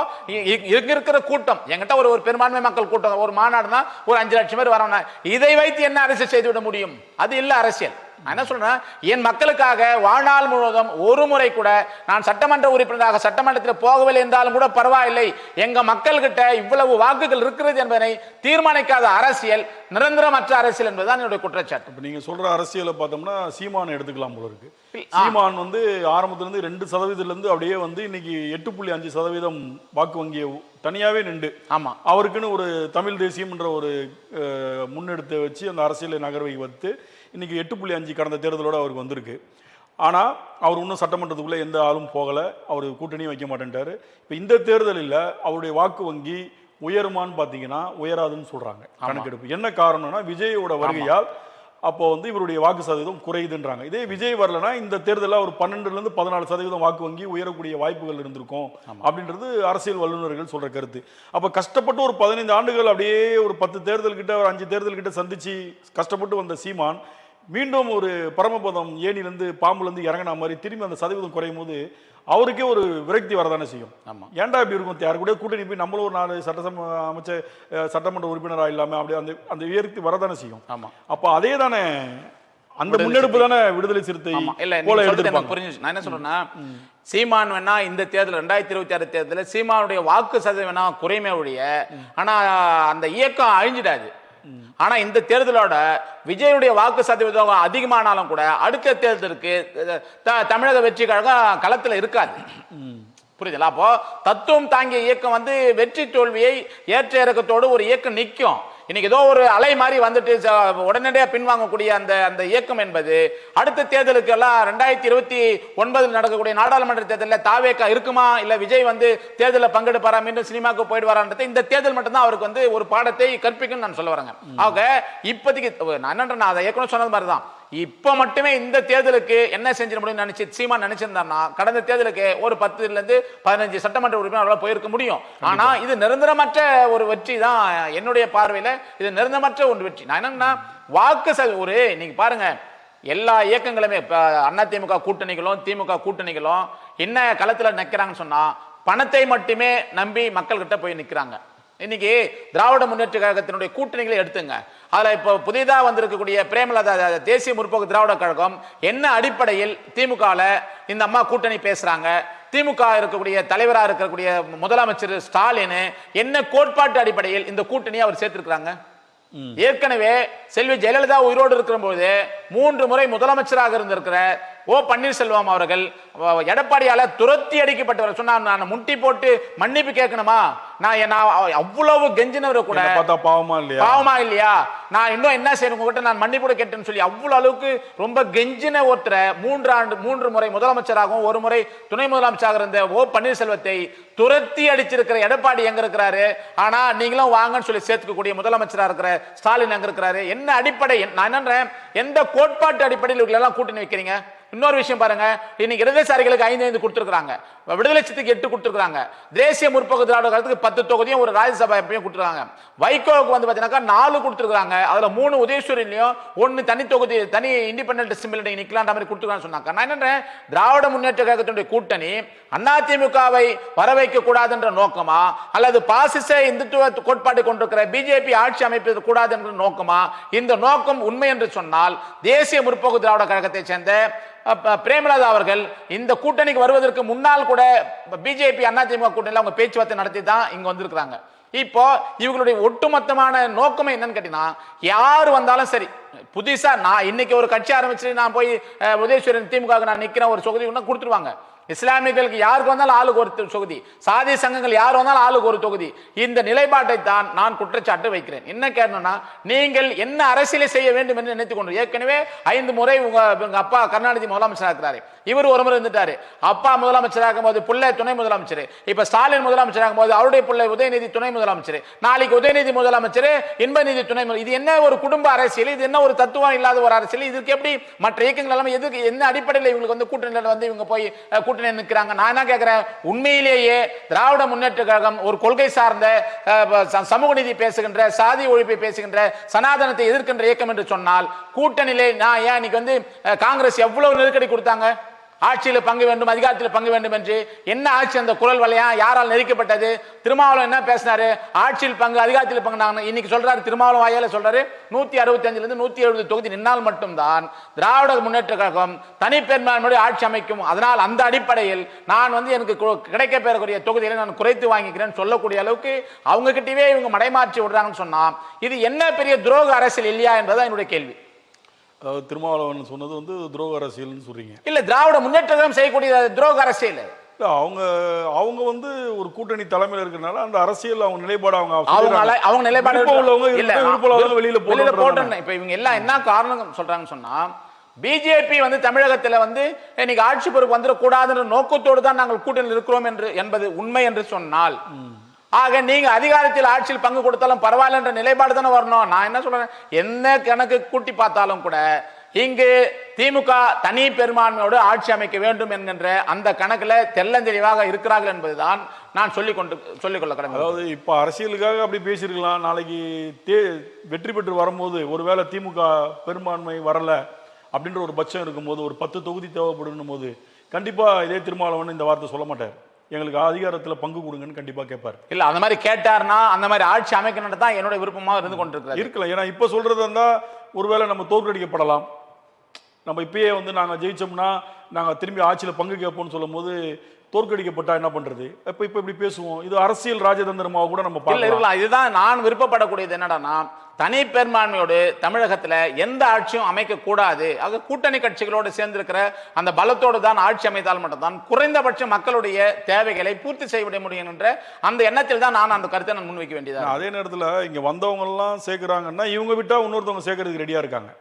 இருக்கிற கூட்டம் என்கிட்ட ஒரு பெரும்பான்மை மக்கள் கூட்டம் ஒரு மாநாடுனா ஒரு 5 லட்சம் பேர் வரணும், இதை வைத்து என்ன அரசியல் செய்துவிட முடியும்? அது இல்ல அரசியல். என்ன சொல்றேன், என் மக்களுக்காக வாழ்நாள் முழுவதும் ஒரு முறை கூட நான் சட்டமன்ற உறுப்பினராக சட்டமன்றத்தில் போகவில்லை என்றாலும் கூட பரவாயில்லை, எங்க மக்கள் கிட்ட இவ்வளவு வாக்குகள் இருக்கிறது என்பதை தீர்மானிக்காத அரசியல் நிரந்தரமற்ற அரசியல் என்பதுதான் என்னுடைய குற்றச்சாட்டு. இப்ப நீங்க சொல்ற அரசியலை பார்த்தோம்னா சீமான் எடுத்துக்கலாம் போல இருக்கு. சீமான் வந்து ஆரம்பத்திலிருந்து 2% அப்படியே வந்து இன்னைக்கு 8.5% வாக்கு வங்கியை தனியாவே நின்று, ஆமா அவருக்குன்னு ஒரு தமிழ் தேசியம் என்ற ஒரு முன்னெடுத்து வச்சு அந்த அரசியலை நகர்வை வைத்து இன்னைக்கு 8.5 கடந்த தேர்தலோடு அவருக்கு வந்திருக்கு. ஆனால் அவர் இன்னும் சட்டமன்றத்துக்குள்ளே எந்த ஆளும் போகலை, அவர் கூட்டணியும் வைக்க மாட்டேன்ட்டார். இப்போ இந்த தேர்தலில் அவருடைய வாக்கு வங்கி உயருமான்னு பார்த்தீங்கன்னா உயராதுன்னு சொல்கிறாங்க கணக்கெடுப்பு. என்ன காரணம்னா விஜயோட வருகையால் அப்போ வந்து இவருடைய வாக்கு சதவீதம் குறையுதுன்றாங்க. இதே விஜய் வரலனா இந்த தேர்தலில் ஒரு 12% 14% வாக்கு வங்கி உயரக்கூடிய வாய்ப்புகள் இருந்திருக்கும் அப்படின்றது அரசியல் வல்லுநர்கள் சொல்ற கருத்து. அப்ப கஷ்டப்பட்டு ஒரு 15 ஆண்டுகள் அப்படியே ஒரு 10 தேர்தல் கிட்ட ஒரு 5 தேர்தல் கிட்ட சந்திச்சு கஷ்டப்பட்டு வந்த சீமான் மீண்டும் ஒரு பரமபதம் ஏணிலேருந்து பாம்புலேருந்து இறங்கின மாதிரி திரும்பி அந்த சதவீதம் குறையும் போது அவருக்கே ஒரு விரக்தி வரதானே செய்யும். ஏன்டா இப்படி இருக்கும், யாரு கூட கூட்டணி போய் நம்மளும் ஒரு 4 அமைச்சர் சட்டமன்ற உறுப்பினராக இல்லாமல் அப்படி அந்த அந்த விரக்தி வரதானே செய்யும். அப்போ அதே தானே அந்த முன்னெடுப்பு தானே விடுதலை சிறுத்தை போல எடுத்துருப்பாங்க. புரிஞ்சு நான் என்ன சொல்றேன்னா, சீமான் வேணா இந்த தேர்தல் 2026 தேர்தலில் சீமானுடைய வாக்கு சதவீதம் வேணா குறையுமே ஒழிய, ஆனா அந்த இயக்கம் அழிஞ்சிடாது. ஆனா இந்த தேர்தலோட விஜயுடைய வாக்கு சதவீதம் அதிகமானாலும் கூட அடுத்த தேர்தலுக்கு தமிழக வெற்றி கழகம் களத்துல இருக்காது. புரியுதுல? அப்போ தத்துவம் தாங்கிய இயக்கம் வந்து வெற்றி தோல்வியை ஏற்ற இறக்கத்தோடு ஒரு இயக்கம் நிற்கும். இன்னைக்கு ஏதோ ஒரு அலை மாதிரி வந்துட்டு உடனடியாக பின்வாங்கக்கூடிய அந்த அந்த இயக்கம் என்பது அடுத்த தேர்தலுக்கு எல்லாம் 2029 நடக்கக்கூடிய நாடாளுமன்ற தேர்தலில் தாவேக்கா இருக்குமா இல்ல விஜய் வந்து தேர்தலில் பங்கெடுப்பாரா மீண்டும் சினிமாவுக்கு போயிடுவாரான்றது இந்த தேர்தல் மட்டும்தான் அவருக்கு வந்து ஒரு பாடத்தை கற்பிக்கும் நான் சொல்ல வரேங்க. ஆக இப்போதைக்கு நான் என்னன்றேன், அதை ஏற்கனவே சொன்னது மாதிரி தான், இப்ப மட்டுமே இந்த தேர்தலுக்கு என்ன செஞ்சிட முடியும் நினைச்சு சீமான் நினைச்சிருந்தாருன்னா கடந்த தேர்தலுக்கு ஒரு 10 - 15 சட்டமன்ற உறுப்பினர் போயிருக்க முடியும். ஆனா இது நிரந்தரமற்ற ஒரு வெற்றி தான் என்னுடைய பார்வையில. இது நிரந்தரமற்ற ஒரு வெற்றி. நான் என்னன்னா வாக்கு ஒரு நீங்க பாருங்க, எல்லா இயக்கங்களுமே அதிமுக கூட்டணிகளும் திமுக கூட்டணிகளும் என்ன களத்துல நிக்கிறாங்கன்னு சொன்னா பணத்தை மட்டுமே நம்பி மக்கள் கிட்ட போய் நிக்கிறாங்க. இன்னைக்கு திராவிட முன்னேற்ற கழகத்தினுடைய கூட்டணிகளை எடுத்துங்க. அதுல இப்ப புதிதா வந்திருக்கக்கூடிய பிரேமலதா தேசிய முற்போக்கு திராவிட கழகம் என்ன அடிப்படையில் திமுகல இந்த அம்மா கூட்டணி பேசுறாங்க, திமுக இருக்கக்கூடிய தலைவராக இருக்கக்கூடிய முதலமைச்சர் ஸ்டாலின் என்ன கோட்பாட்டு அடிப்படையில் இந்த கூட்டணியை அவர் சேர்த்திருக்கிறாங்க. ஏற்கனவே செல்வி ஜெயலலிதா உயிரோடு இருக்கிற போது 3 முறை முதலமைச்சராக இருந்திருக்கிற ஓ பன்னீர்செல்வம் அவர்கள் எடப்பாடியால துரத்தி அடிக்கப்பட்டவர். சொன்னா நான் முட்டி போட்டு மன்னிப்பு கேட்கணுமா, நான் அவ்வளவு கெஞ்சினவரை கூட பாவமா இல்லையா, நான் இன்னும் என்ன செய்யணும் நான் மன்னிப்பு கேட்டேன்னு சொல்லி அவ்வளவு அளவுக்கு ரொம்ப கெஞ்சின ஒருத்தர 3 முறை முதலமைச்சராகவும் 1 முறை துணை முதலமைச்சராக இருந்த ஓ பன்னீர்செல்வத்தை துரத்தி அடிச்சிருக்கிற எடப்பாடி எங்க இருக்கிறாரு, ஆனா நீங்களும் வாங்கன்னு சொல்லி சேர்த்துக்கக்கூடிய முதலமைச்சராக இருக்கிற ஸ்டாலின் எங்க இருக்கிறாரு. என்ன அடிப்படை, நான் என்னன்றேன், எந்த கோட்பாட்டு அடிப்படையில் எல்லாம் கூட்டணி வைக்கிறீங்க? இன்னொரு விஷயம் பாருங்க, இன்னைக்கு இடதுசாரிகளுக்கு 5 கொடுத்திருக்காங்க, விடுதலை சிறுத்தைக்கு 8 கொடுத்திருக்காங்க, தேசிய முற்போக்கு திராவிட கழகத்துக்கு 10 தொகுதியும் ஒரு ராஜ்யசபா எப்பயும் கொடுத்திருக்காங்க, வைகோவுக்கு வந்து பாத்தீங்கன்னா 4 கொடுத்திருக்காங்க, அதுல 3 உதயசூரியன்லயும் 1 தனி தொகுதி தனி இண்டிபெண்டன்ட் சிம்பிள் நிக்கலான்ற மாதிரி கொடுத்திருக்கான்னு சொன்னாங்க. நான் என்ன திராவிட முன்னேற்ற கழகத்தினுடைய கூட்டணி அதிமுகவை வர வைக்க கூடாதுன்ற நோக்கமா அல்லது பாசிச இந்துத்துவ கோட்பாடு கொண்டிருக்கிற பிஜேபி ஆட்சி அமைப்பது கூடாது என்ற நோக்கமா? இந்த நோக்கம் உண்மை என்று சொன்னால் தேசிய முற்போக்கு திராவிட கழகத்தை சேர்ந்த பிரேமலதா அவர்கள் இந்த கூட்டணிக்கு வருவதற்கு முன்னால் கூட பிஜேபி அதிமுக கூட்டணியில் அவங்க பேச்சுவார்த்தை நடத்தி தான் இங்க வந்திருக்கிறாங்க. இப்போ இவங்களுடைய ஒட்டுமொத்தமான நோக்கமே என்னன்னு கேட்டீங்கன்னா, யார் வந்தாலும் சரி, புதுசா நான் இன்னைக்கு ஒரு கட்சி ஆரம்பிச்சு நான் போய் உதயசூரியன் திமுக நான் நிக்கிறேன் ஒரு தொகுதி கொடுத்துருவாங்க. இஸ்லாமியர்களுக்கு யாருக்கு வந்தாலும் ஆளுக்கு ஒரு தொகுதி, சாதி சங்கங்கள் யார் வந்தாலும் ஆளுக்கு ஒரு தொகுதி. இந்த நிலைப்பாட்டை தான் நான் குற்றச்சாட்டு வைக்கிறேன். என்ன கேட்டோம்னா, நீங்கள் என்ன அரசியலை செய்ய வேண்டும் என்று நினைத்துக் கொண்டு ஏற்கனவே 5 முறை உங்க அப்பா கருணாநிதி முதலமைச்சராக இருக்கிறாரு, இவர் ஒரு முறை இருந்துட்டாரு, அப்பா முதலமைச்சராகும் போது பிள்ளை துணை முதலமைச்சர், இப்ப ஸ்டாலின் முதலமைச்சராகும் போது அவருடைய பிள்ளை உதயநிதி துணை முதலமைச்சர், நாளைக்கு உதயநிதி முதலமைச்சர், இன்பநிதி துணை. இது என்ன ஒரு குடும்ப அரசியல்? இது என்ன ஒரு தத்துவம் இல்லாத ஒரு அரசியல்? இதுக்கு எப்படி மற்ற இயக்கங்கள் எல்லாம் எதுக்கு என்ன அடிப்படையில் இவங்களுக்கு வந்து கூட்டணியில் வந்து இவங்க போய் கூட்டணி நிற்கிறாங்க? நான் என்ன கேட்கிறேன், உண்மையிலேயே திராவிட முன்னேற்ற கழகம் ஒரு கொள்கை சார்ந்த சமூக நீதி பேசுகின்ற, சாதி ஒழிப்பை பேசுகின்ற, சனாதனத்தை எதிர்க்கின்ற இயக்கம் என்று சொன்னால் கூட்டணியிலே நான் ஏன் இன்னைக்கு வந்து காங்கிரஸ் எவ்வளவு நெருக்கடி கொடுத்தாங்க? ஆட்சியில் பங்கு வேண்டும், அதிகாரத்தில் பங்கு வேண்டும் என்று. என்ன ஆட்சி அந்த குரல் வலையா யாரால் நெருக்கப்பட்டது? திருமாவளவன் என்ன பேசினாரு? ஆட்சியில் பங்கு அதிகாரத்தில் பங்கு. நான் இன்னைக்கு சொல்றாரு, திருமாவளவன் வாயால சொல்றாரு, 165 - 170 தொகுதி நின்னால் மட்டும்தான் திராவிட முன்னேற்ற கழகம் தனிப்பெரும்பான்மையோடு ஆட்சி அமைக்கும். அதனால் அந்த அடிப்படையில் நான் வந்து எனக்கு கிடைக்க பெறக்கூடிய தொகுதிகளை நான் குறைத்து வாங்கிக்கிறேன் சொல்லக்கூடிய அளவுக்கு அவங்க கிட்டவே இவங்க மடைமாற்றி விடுறாங்கன்னு சொன்னா இது என்ன பெரிய துரோக அரசியல் இல்லையா என்பதுதான் என்னுடைய கேள்வி. திருமாவளவன் சொன்னது வந்து துரோக அரசியல்னு சொல்றீங்க? இல்ல, திராவிட முன்னேற்றம் செய்யக்கூடிய துரோக அரசியல். அவங்க வந்து ஒரு கூட்டணி தலைமையில் இருக்கிறனால அந்த அரசியல் அவங்க நிலைப்பாடு அவங்க நிலைப்பாடு வெளியில போட்டு. இப்ப இவங்க எல்லாம் என்ன காரணம் சொல்றாங்கன்னு சொன்னா, பிஜேபி வந்து தமிழகத்துல வந்து இன்னைக்கு ஆட்சி பொறுப்பு வந்துடக்கூடாதுன்ற நோக்கத்தோடு தான் நாங்கள் கூட்டணியில் இருக்கிறோம் என்பது உண்மை என்று சொன்னால் ஆக நீங்க அதிகாரத்தில் ஆட்சியில் பங்கு கொடுத்தாலும் பரவாயில்ல என்ற நிலைப்பாடு தானே வரணும். நான் என்ன சொல்றேன், என்ன கணக்கு கூட்டி பார்த்தாலும் கூட இங்கு திமுக தனி பெரும்பான்மையோடு ஆட்சி அமைக்க வேண்டும் என்கின்ற அந்த கணக்குல தெள்ளந்தெளிவாக இருக்கிறார்கள் என்பதுதான் நான் சொல்லிக்கொள்ள கடமை. அதாவது இப்ப அரசியலுக்காக அப்படி பேசியிருக்கலாம். நாளைக்கு வெற்றி பெற்று வரும்போது ஒருவேளை திமுக பெரும்பான்மை வரல அப்படின்ற ஒரு பட்சம் இருக்கும்போது, ஒரு 10 தொகுதி தேவைப்படும் போது கண்டிப்பா இதே திருமாவளவன் இந்த வார்த்தை சொல்ல மாட்டார், எங்களுக்கு அதிகாரத்துல பங்கு கொடுங்கன்னு கண்டிப்பா கேட்பார். இல்ல அந்த மாதிரி கேட்டார்னா அந்த மாதிரி ஆட்சி அமைக்கணும் தான் என்னோட விருப்பமாக இருந்து கொண்டிருக்கிறது. இருக்கலாம். ஏன்னா இப்ப சொல்றது இருந்தா ஒருவேளை நம்ம தோற்கடிக்கப்படலாம். நம்ம இப்பயே நாங்க ஜெயிச்சோம்னா நாங்க திரும்பி ஆட்சியில பங்கு கேட்போம்னு சொல்லும் போது தோற்கடிக்கப்பட்டா என்ன பண்றது? இப்ப இப்படி பேசுவோம். இது அரசியல் ராஜதந்திரமாக கூட நம்ம பார்க்கலாம். இதுதான் நான் விருப்பப்படக்கூடியது. என்னடா, தனி பெரும்பான்மையோடு தமிழகத்துல எந்த ஆட்சியும் அமைக்க கூடாது. ஆக கூட்டணி கட்சிகளோடு சேர்ந்திருக்கிற அந்த பலத்தோடு தான் ஆட்சி அமைத்தால் மட்டும்தான் குறைந்தபட்ச மக்களுடைய தேவைகளை பூர்த்தி செய்ய முடியும் என்ற அந்த எண்ணத்தில் தான் நான் அந்த கருத்தை நான் முன்வைக்க வேண்டியது. அதே நேரத்தில் இங்க வந்தவங்க எல்லாம் சேர்க்கிறாங்கன்னா இவங்க விட்டா இன்னொருத்தவங்க சேர்க்கறதுக்கு ரெடியா இருக்காங்க.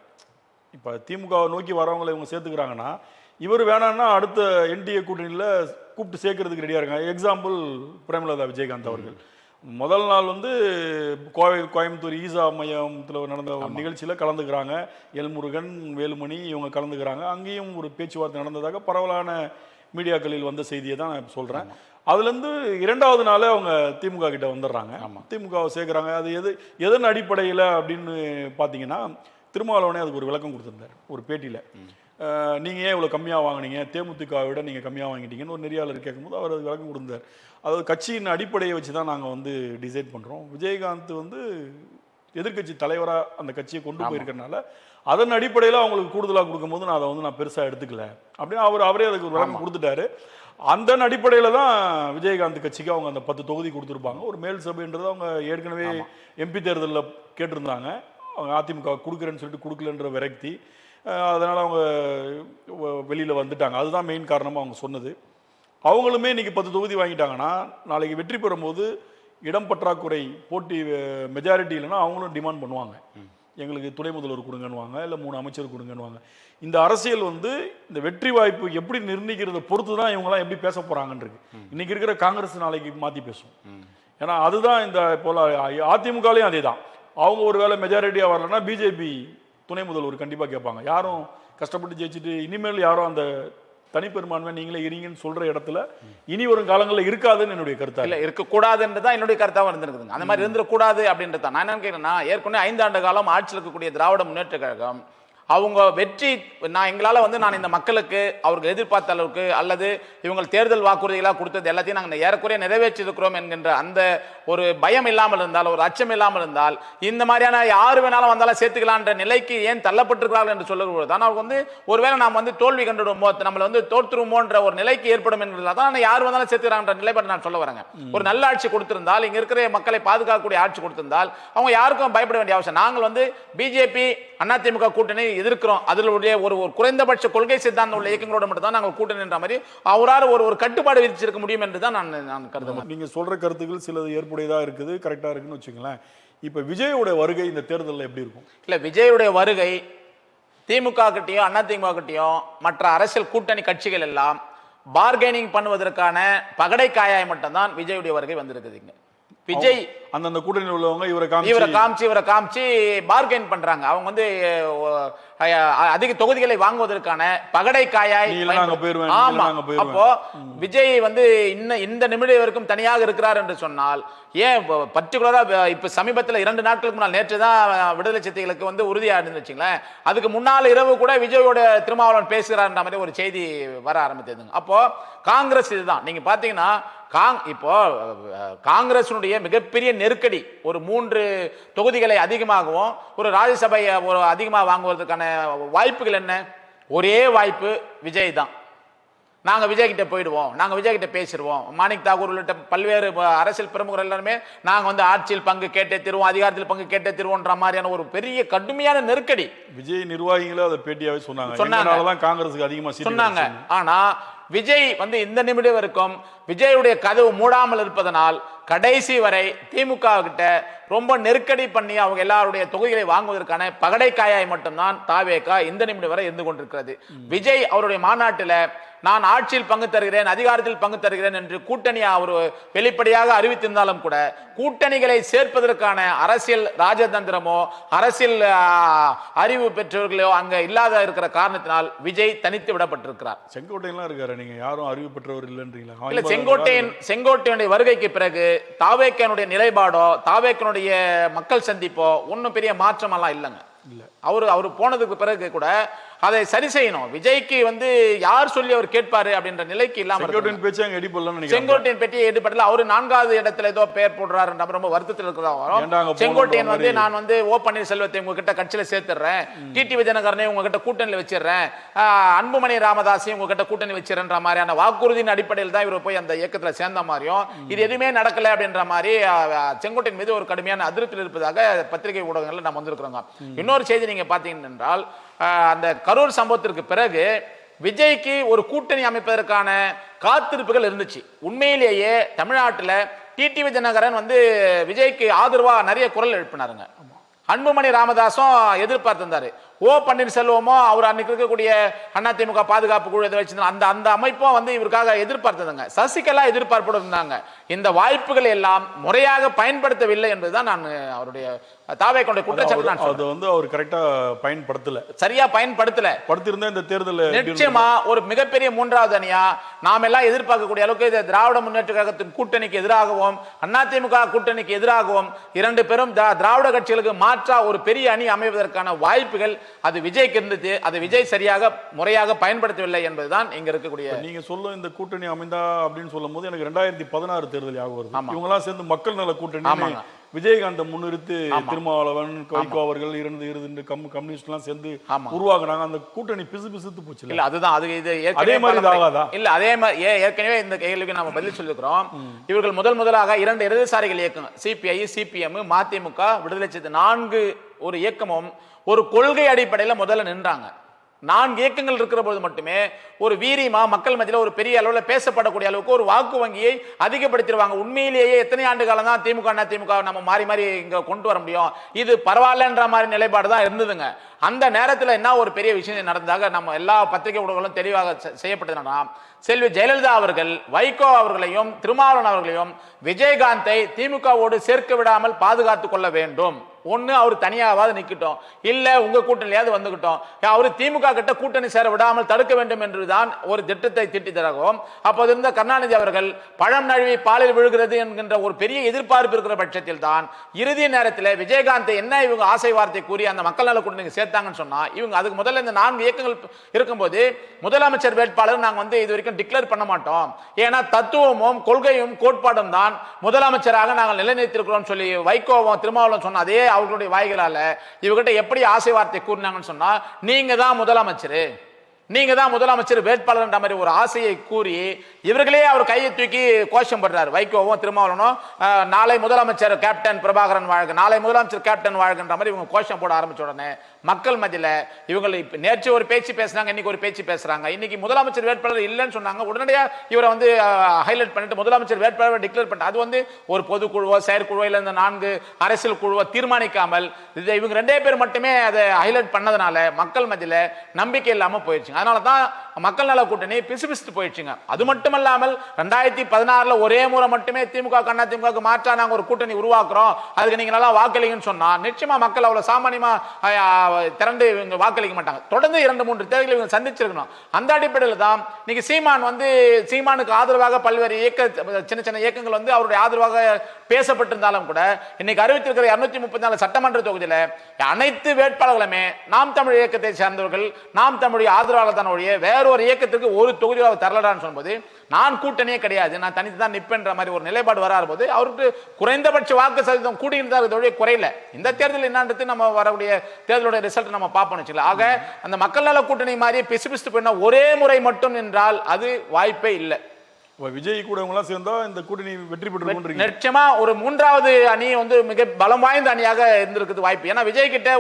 இப்ப திமுகவை நோக்கி வரவங்களை இவங்க சேர்த்துக்கிறாங்கன்னா இவர் வேணான்னா அடுத்த என்டிஏ கூட்டணியில் கூப்பிட்டு சேர்க்கறதுக்கு ரெடியா இருக்காங்க. எக்ஸாம்பிள் பிரேமலதா விஜயகாந்த் அவர்கள் முதல் நாள் கோயம்புத்தூர் ஈசா மையத்தில் நடந்த நிகழ்ச்சியில் கலந்துக்கிறாங்க. எல்முருகன், வேலுமணி இவங்க கலந்துக்கிறாங்க. அங்கேயும் ஒரு பேச்சுவார்த்தை நடந்ததாக பரவலான மீடியாக்களில் வந்த செய்தியை தான் நான் சொல்கிறேன். அதுலேருந்து 2வது நாளே அவங்க திமுக கிட்ட வந்துடுறாங்க. திமுகவை சேர்க்குறாங்க. அது எதன் அடிப்படையில் அப்படின்னு பார்த்தீங்கன்னா திருமாவளவனே அதுக்கு ஒரு விளக்கம் கொடுத்துருந்தார் ஒரு பேட்டியில். நீங்கள் ஏன் இவ்வளோ கம்மியாக வாங்கினீங்க, தேமுதிகவை விட நீங்கள் கம்மியாக வாங்கிட்டீங்கன்னு ஒரு நெறியாளர் கேட்கும்போது அவர் அது விளக்கம் கொடுத்தார். அதாவது கட்சியின் அடிப்படையை வச்சு தான் நாங்கள் டிசைட் பண்ணுறோம். விஜயகாந்த் எதிர்கட்சி தலைவராக அந்த கட்சியை கொண்டு போயிருக்கனால அதன் அடிப்படையில் அவங்களுக்கு கூடுதலாக கொடுக்கும்போது நான் அதை நான் பெருசாக எடுத்துக்கல அப்படின்னு அவரே அதுக்கு ஒரு விளக்கம் கொடுத்துட்டாரு. அந்த அடிப்படையில் தான் விஜயகாந்த் கட்சிக்கு அவங்க அந்த 10 தொகுதி கொடுத்துருப்பாங்க. ஒரு மேல் சபைன்றது அவங்க ஏற்கனவே எம்பி தேர்தலில் கேட்டிருந்தாங்க. அவங்க அதிமுக கொடுக்குறேன்னு சொல்லிட்டு கொடுக்கலன்ற விரக்தி, அதனால் அவங்க வெளியில் வந்துட்டாங்க. அதுதான் மெயின் காரணமாக அவங்க சொன்னது. அவங்களுமே இன்னைக்கு 10 தொகுதி வாங்கிட்டாங்கன்னா நாளைக்கு வெற்றி பெறும்போது இடம் பற்றாக்குறை போட்டி மெஜாரிட்டி இல்லைன்னா அவங்களும் டிமாண்ட் பண்ணுவாங்க, எங்களுக்கு துணை முதல்வர் கொடுங்கன்னுவாங்க, இல்லை 3 அமைச்சர் கொடுங்கன்னுவாங்க. இந்த அரசியல் இந்த வெற்றி வாய்ப்பு எப்படி நிர்ணயிக்கிறத பொறுத்து தான் இவங்கெல்லாம் எப்படி பேச போறாங்கன்றது. இன்னைக்கு இருக்கிற காங்கிரஸ் நாளைக்கு மாற்றி பேசும். ஏன்னா அதுதான் இந்த போல அதிமுகலையும் அதே தான். அவங்க ஒரு வேளை மெஜாரிட்டியாக வரலன்னா பிஜேபி துணை முதல்வர் கண்டிப்பாக கேட்பாங்க. யாரும் கஷ்டப்பட்டு ஜெயிச்சுட்டு இனிமேல் யாரும் அந்த தனிப்பெரும்பான்மை நீங்களே இருங்கன்னு சொல்ற இடத்துல இனி வரும் காலங்களில் இருக்காதுன்னு என்னுடைய கருத்தா. இல்லை, இருக்கக்கூடாதுன்றதான் என்னுடைய கருத்தாக இருந்திருக்குதுங்க. அந்த மாதிரி இருந்துடக்கூடாது அப்படின்றது தான் நான் என்ன கேட்குறேன்னா, ஏற்கனவே 5 ஆண்டு காலம் ஆட்சியில் இருக்கக்கூடிய திராவிட முன்னேற்ற கழகம் அவங்க வெற்றி எங்களால் நான் இந்த மக்களுக்கு அவர்கள் எதிர்பார்த்த அளவுக்கு அல்லது இவங்க தேர்தல் வாக்குறுதிகளாக கொடுத்தது எல்லாத்தையும் நாங்கள் ஏறக்குறைய நிறைவேற்றிருக்கிறோம் என்கின்ற அந்த ஒரு பயம் இல்லாமல் இருந்தால், ஒரு அச்சம் இல்லாமல் இருந்தால், இந்த மாதிரியான யார் வேணாலும் வந்தாலும் சேர்த்துக்கலான்ற நிலைக்கு ஏன் தள்ளப்பட்டிருக்கிறார்கள் என்று சொல்லும்போது தான் அவங்க ஒருவேளை நாம் தோல்வி கண்டுடுமோ, நம்மளை தோற்றுருமோன்ற ஒரு நிலைக்கு ஏற்படும் என்பதில் தான் யார் வந்தாலும் சேர்த்துக்கிறான்ற நிலைப்பாடு நான் சொல்ல வரேங்க. ஒரு நல்ல ஆட்சி கொடுத்திருந்தால், இங்க இருக்கிற மக்களை பாதுகாக்கக்கூடிய ஆட்சி கொடுத்திருந்தால் அவங்க யாருக்கும் பயப்பட வேண்டிய அவசியம். நாங்கள் பிஜேபி அதிமுக கூட்டணி எதிர்க்கிறோம், அதில் ஒரு குறைந்தபட்ச கொள்கை சித்தாந்தம் உள்ள இயக்கங்களோட மட்டும் தான் நாங்கள் கூட்டணி என்ற மாதிரி அவரால் ஒரு கட்டுப்பாடு விதிச்சிருக்க முடியும் என்று தான் நான் கருதுகிறேன். நீங்க சொல்ற கருத்துக்கள் சிலது ஏற்புடையதா இருக்குது, கரெக்டா இருக்குன்னு வச்சுங்களேன். இப்ப விஜயோட வருகை இந்த தேர்தலில் எப்படி இருக்கும்? இல்ல, விஜயோட வருகை திமுக கிட்டையும் அதிமுக கிட்டையும் மற்ற அரசியல் கூட்டணி கட்சிகள் எல்லாம் பார்கெனிங் பண்ணுவதற்கான பகடை காயாய் மட்டும்தான் விஜயுடைய வருகை வந்திருக்குதுங்க. விஜய் அந்த கூட்டணியில் உள்ளவங்க இவரை காமிச்சு பார்கெயின் பண்றாங்க. அவங்க அதிக தொகுதிகளை வாங்குவதற்கான பகடை காயாய். ஆமா, அப்போ விஜய் இந்த நிமிடம் வரைக்கும் தனியாக இருக்கிறார் என்று சொன்னால், ஏன் பர்டிகுலரா இப்ப சமீபத்தில் 2 நாட்களுக்கு முன்னால் நேற்று தான் விடுதலை சிறுத்தைகளுக்கு உறுதியா இருந்துச்சுங்களேன். அதுக்கு முன்னாள் இரவு கூட விஜயோட திருமாவளவன் பேசுகிறார் மாதிரி ஒரு செய்தி வர ஆரம்பித்ததுங்க. அப்போ காங்கிரஸ் இதுதான் நீங்க பாத்தீங்கன்னா இப்போ காங்கிரசினுடைய மிகப்பெரிய நெருக்கடி ஒரு 3 தொகுதிகளை அதிகமாகவும் ஒரு ராஜ்யசபை ஒரு அதிகமாக வாங்குவதற்கான வாய்ப்புகள் என்ன? ஒரே வாய்ப்பு விஜய் தான். நாங்கள் விஜய் கிட்ட போயிடுவோம், நாங்கள் விஜய் கிட்ட பேசிடுவோம். மாணிக் தாகூர் உள்ளிட்ட பல்வேறு அரசியல் பிரமுகர் எல்லாருமே நாங்கள் ஆட்சியில் பங்கு கேட்டே தருவோம், அதிகாரத்தில் பங்கு கேட்டே தருவோன்ற மாதிரியான ஒரு பெரிய கடுமையான நெருக்கடி விஜய் நிர்வாகிகளே அதை பேட்டியாவே சொன்னாங்க. காங்கிரஸுக்கு அதிகமாக சொன்னாங்க. ஆனா விஜய் வந்து இந்த நிமிடம் வரைக்கும் விஜயுடைய கதவு மூடாமல் இருப்பதனால் கடைசி வரை திமுக கிட்ட ரொம்ப நெருக்கடி பண்ணி அவங்க எல்லாருடைய தொகுதிகளை வாங்குவதற்கான பகடைக்காயாய் மட்டும்தான் தாவேகா இந்த நிமிடம் வரை இருந்து கொண்டிருக்கிறது. விஜய் அவருடைய மாநாட்டில் நான் ஆட்சியில் பங்கு தருகிறேன், அதிகாரத்தில் பங்கு தருகிறேன் என்று கூட்டணியை அவர் வெளிப்படையாக அறிவித்திருந்தாலும் கூட கூட்டணிகளை சேர்ப்பதற்கான அரசியல் ராஜதந்திரமோ அரசியல் அறிவு பெற்றவர்களோ அங்க இல்லாத இருக்கிற காரணத்தினால் விஜய் தனித்து விடப்பட்டிருக்கிறார். செங்கோட்டையெல்லாம் இருக்காரு, நீங்க யாரும் அறிவு பெற்றவர் இல்லைன்றீங்களா? இல்ல, செங்கோட்டையனுடைய வருகைக்கு பிறகு தாவேக்கனுடைய நிலைப்பாடோ தாவேக்கனுடைய மக்கள் சந்திப்போ ஒன்னும் பெரிய மாற்றமெல்லாம் இல்லைங்க. அவர் போனதுக்கு பிறகு கூட அதை சரி செய்யணும். விஜய்க்கு வந்து யார் சொல்லி அவர் கேட்பாரு அப்படின்ற நிலைக்கு இல்லாம செங்கோட்டையன் பெட்டியை எடுப்படல. அவரு 4வது இடத்துல ஏதோ பெயர் போடுறாரு, ரொம்ப வருத்தத்தில் இருக்கிறாங்க. செங்கோட்டையன் வந்து நான் வந்து ஓ பன்னீர்செல்வத்தை உங்ககிட்ட கட்சியில சேர்த்துறேன், டிடி விஜயநகரனை உங்ககிட்ட கூட்டணியில் வச்சிடறேன், அன்புமணி ராமதாஸையும் உங்ககிட்ட கூட்டணி வச்சிடற மாதிரியான வாக்குறுதியின் அடிப்படையில் தான் இவர் போய் அந்த இயக்கத்தில் சேர்ந்த மாதிரியும் இது எதுவுமே நடக்கல அப்படின்ற மாதிரி செங்கோட்டையன் மீது ஒரு கடுமையான அதிருப்தியில் இருப்பதாக பத்திரிகை ஊடகங்கள்ல நம்ம வந்திருக்கிறோங்க. இன்னொரு செய்தி நீங்க பாத்தீங்க என்றால், அந்த கரூர் சம்பவத்திற்கு பிறகு விஜய்க்கு ஒரு கூட்டணி அமைப்பதற்கான காத்திருப்புகள் இருந்துச்சு. உண்மையிலேயே தமிழ்நாட்டில் டிடி விஜயநகரன் வந்து விஜய்க்கு ஆதரவா நிறைய குரல் எழுப்பினாருங்க. அன்புமணி ராமதாஸும் எதிர்பார்த்திருந்தாரு. ஓ பன்னீர்செல்வமோ அவர் அன்னைக்கு இருக்கக்கூடிய அதிமுக பாதுகாப்பு குழு எதை வச்சிருந்தாங்க அந்த அமைப்பும் வந்து இவருக்காக எதிர்பார்த்ததுங்க. சசிகலா எதிர்பார்ப்போடு இருந்தாங்க. இந்த வாய்ப்புகள் எல்லாம் முறையாக பயன்படுத்தவில்லை என்பதுதான் நான் அவருடைய தாவேக்கனுடைய குற்றச்சாட்டு. அது வந்து அவர் கரெக்டா பயன்படுத்தல, சரியா பயன்படுத்தல. படுத்திருந்தா இந்த தேர்தல் நிச்சயமா ஒரு மிகப்பெரிய 3வது அணியா நாம் எல்லாம் எதிர்பார்க்கக்கூடிய அளவுக்கு திராவிட முன்னேற்ற கழகத்தின் கூட்டணிக்கு எதிராகவும் அதிமுக கூட்டணிக்கு எதிராகவும் 2 பெரும் திராவிட கட்சிகளுக்கு மாற்றா ஒரு பெரிய அணி அமைவதற்கான வாய்ப்புகள் அது விஜய்க்கு இருந்தது. அது விஜய் சரியாக முறையாக பயன்படுத்தவில்லை என்பதுதான் இங்க இருக்கக்கூடிய. நீங்க சொல்ல இந்த கூட்டணி அமைந்தா அப்படின்னு சொல்லும் போது எனக்கு 2016 தேர்தல் ஞாபகம் வருது. இவங்க எல்லாம் சேர்ந்து மக்கள் நல கூட்டணி விஜயகாந்த் முன்னிறுத்து திருமாவளவன் வைகோ அவர்கள் இருந்து கம்யூனிஸ்ட் எல்லாம் சேர்ந்து உருவாக்குனாங்க. அந்த கூட்டணி பிசு பிசுத்து போச்சு. இல்ல அதுதான் அது இது அதே மாதிரி ஆகாதா? இல்ல அதே மாதிரி ஏற்கனவே இந்த கேள்விக்கு நம்ம பதில் சொல்லிருக்கிறோம். இவர்கள் முதலாக 2 இடதுசாரிகள் இயக்கம் சிபிஐ சிபிஎம் மதிமுக விடுதலை சிறுத்தை 4 ஒரு இயக்கமும் ஒரு கொள்கை அடிப்படையில் முதல்ல நின்றாங்க. 4 இயக்கங்கள் இருக்கிற போது மட்டுமே ஒரு வீரியமா மக்கள் மத்தியில் ஒரு பெரிய அளவில் பேசப்படக்கூடிய அளவுக்கு ஒரு வாக்கு வங்கியை அதிகப்படுத்திடுவாங்க. உண்மையிலேயே எத்தனை ஆண்டு காலம் தான் திமுக அதிமுக நம்ம மாறி மாறி இங்க கொண்டு வர முடியும், இது பரவாயில்லன்ற மாதிரி நிலைப்பாடு தான் இருந்ததுங்க. அந்த நேரத்தில் என்ன ஒரு பெரிய விஷயம் நடந்தாக நம்ம எல்லா பத்திரிகை ஊடகங்களும் தெளிவாக செய்யப்பட்டதுன்னா, செல்வி ஜெயலலிதா அவர்கள் வைகோ அவர்களையும் திருமாவளவன் அவர்களையும் விஜயகாந்தை திமுகவோடு சேர்க்க விடாமல் பாதுகாத்துக் கொள்ள வேண்டும். ஒன்னு அவர் தனியாவது நிக்கட்டும், இல்ல உங்க கூட்டணியாவது வந்துகிட்டோம், அவரு திமுக கிட்ட கூட்டணி சேர விடாமல் தடுக்க வேண்டும் என்றுதான் ஒரு திட்டத்தை திட்டித்தராகவும். அப்போது இருந்த கருணாநிதி அவர்கள் பழம் நழுவி பாலில் விழுகிறது என்கின்ற ஒரு பெரிய எதிர்பார்ப்பு இருக்கிற பட்சத்தில் தான் இறுதி நேரத்தில் விஜயகாந்தை என்ன இவங்க ஆசை வார்த்தை கூறி அந்த மக்கள் நல கூட்டணி சேர்த்தாங்கன்னு சொன்னா, இவங்க அதுக்கு முதல்ல இந்த 4 இயக்கங்கள் இருக்கும்போது முதலமைச்சர் வேட்பாளர் நாங்க வந்து இது வரைக்கும் டிக்ளேர் பண்ண மாட்டோம், ஏன்னா தத்துவமும் கொள்கையும் கோட்பாடும் தான் முதலமைச்சராக நாங்கள் நிலைநிறுத்திருக்கிறோம் சொல்லி வைகோவும் திருமாவளவன் சொன்ன அதே அவர்களுடைய வாய்களால இவகிட்ட எப்படி ஆசை வார்த்தை கூறினாங்கன்னு சொன்னா, நீங்க தான் முதலமைச்சர் வேட்பாளர் என்ற மாதிரி ஒரு ஆசையை கூறி இவர்களே அவர் கையை தூக்கி கோஷம் பண்றாரு. வைகோவும் திருமாவளவனும் நாளை முதலமைச்சர் கேப்டன் பிரபாகரன் வாழ்க, நாளை முதலமைச்சர் கேப்டன் வாழ்கின்ற மாதிரி இவங்க கோஷம் போட ஆரம்பிச்ச உடனே மக்கள் மத்தியில இவங்க நேற்று ஒரு பேச்சு பேசுறாங்க, இன்னைக்கு ஒரு பேச்சு பேசுறாங்க. இன்னைக்கு முதலமைச்சர் வேட்பாளர் இல்லைன்னு சொன்னாங்க, உடனடியாக இவரை வந்து ஹைலைட் பண்ணிட்டு முதலமைச்சர் வேட்பாளர் டிக்ளேர் பண்ணிட்டு அது வந்து ஒரு பொதுக்குழுவோ செயற்குழுவோ இல்லை இந்த 4 அரசியல் குழுவோ தீர்மானிக்காமல் இவங்க 2 பேர் மட்டுமே அதை ஹைலைட் பண்ணதுனால மக்கள் மத்தியில நம்பிக்கை இல்லாம போயிடுச்சுங்க. அதனால தான் மக்கள் நல கூட்டணி பிசுபிசுத்து போயிடுச்சுங்க. அது மட்டுமல்லாமல் 2016 ஒரே முறை மட்டுமே திமுக அதிமுக மாற்றா நாங்க ஒரு கூட்டணி உருவாக்குறோம், அதுக்கு நீங்க நல்லா வாக்களிங்கன்னு சொன்னா நிச்சயமா மக்கள் அவ்வளவு சாமானியமா திரண்டு வாக்களிக்க மாட்டாங்க. தொடர்ந்து 2-3 தேர்தல்களை இவங்க சந்திச்சிருக்கணும். அந்த அடிப்படையில் தான் இன்னைக்கு சீமானுக்கு ஆதரவாக பல்வேறு சின்ன சின்ன இயக்கங்கள் வந்து அவருடைய ஆதரவாக பேசப்பட்டிருந்தாலும் கூட இன்னைக்கு அறிவித்திருக்கிற 234 சட்டமன்ற தொகுதியில் அனைத்து வேட்பாளர்களுமே நாம் தமிழ் இயக்கத்தை சேர்ந்தவர்கள், நாம் தமிழ் ஆதரவாளர் தான் ஒழிய வேறொரு இயக்கத்திற்கு ஒரு தொகுதியாக தரலடான்னு சொல்லும்போது நான் கூட்டணியே கிடையாது, நான் தனித்து தான் நிற்பேன்ற மாதிரி ஒரு நிலைப்பாடு வராது அவருக்கு குறைந்தபட்ச வாக்கு சதவீதம் கூடியிருந்தால் குறையில. இந்த தேர்தல் என்னன்றது நம்ம வரக்கூடிய தேர்தலுடைய ரிசல்ட் நம்ம பார்ப்போம் வச்சுக்கலாம். ஆக அந்த மக்கள் நல கூட்டணி மாதிரி பிசு போயினா ஒரே முறை மட்டும் என்றால் அது வாய்ப்பே இல்லை. விஜய் கூட சேர்ந்தா இந்த கூட்டணி வெற்றி பெற்று நிச்சயமா ஒரு 3வது அணி வந்து மிக பலம் வாய்ந்த அணியாக இருந்திருக்குது வாய்ப்பு. ஏன்னா விஜய் கிட்ட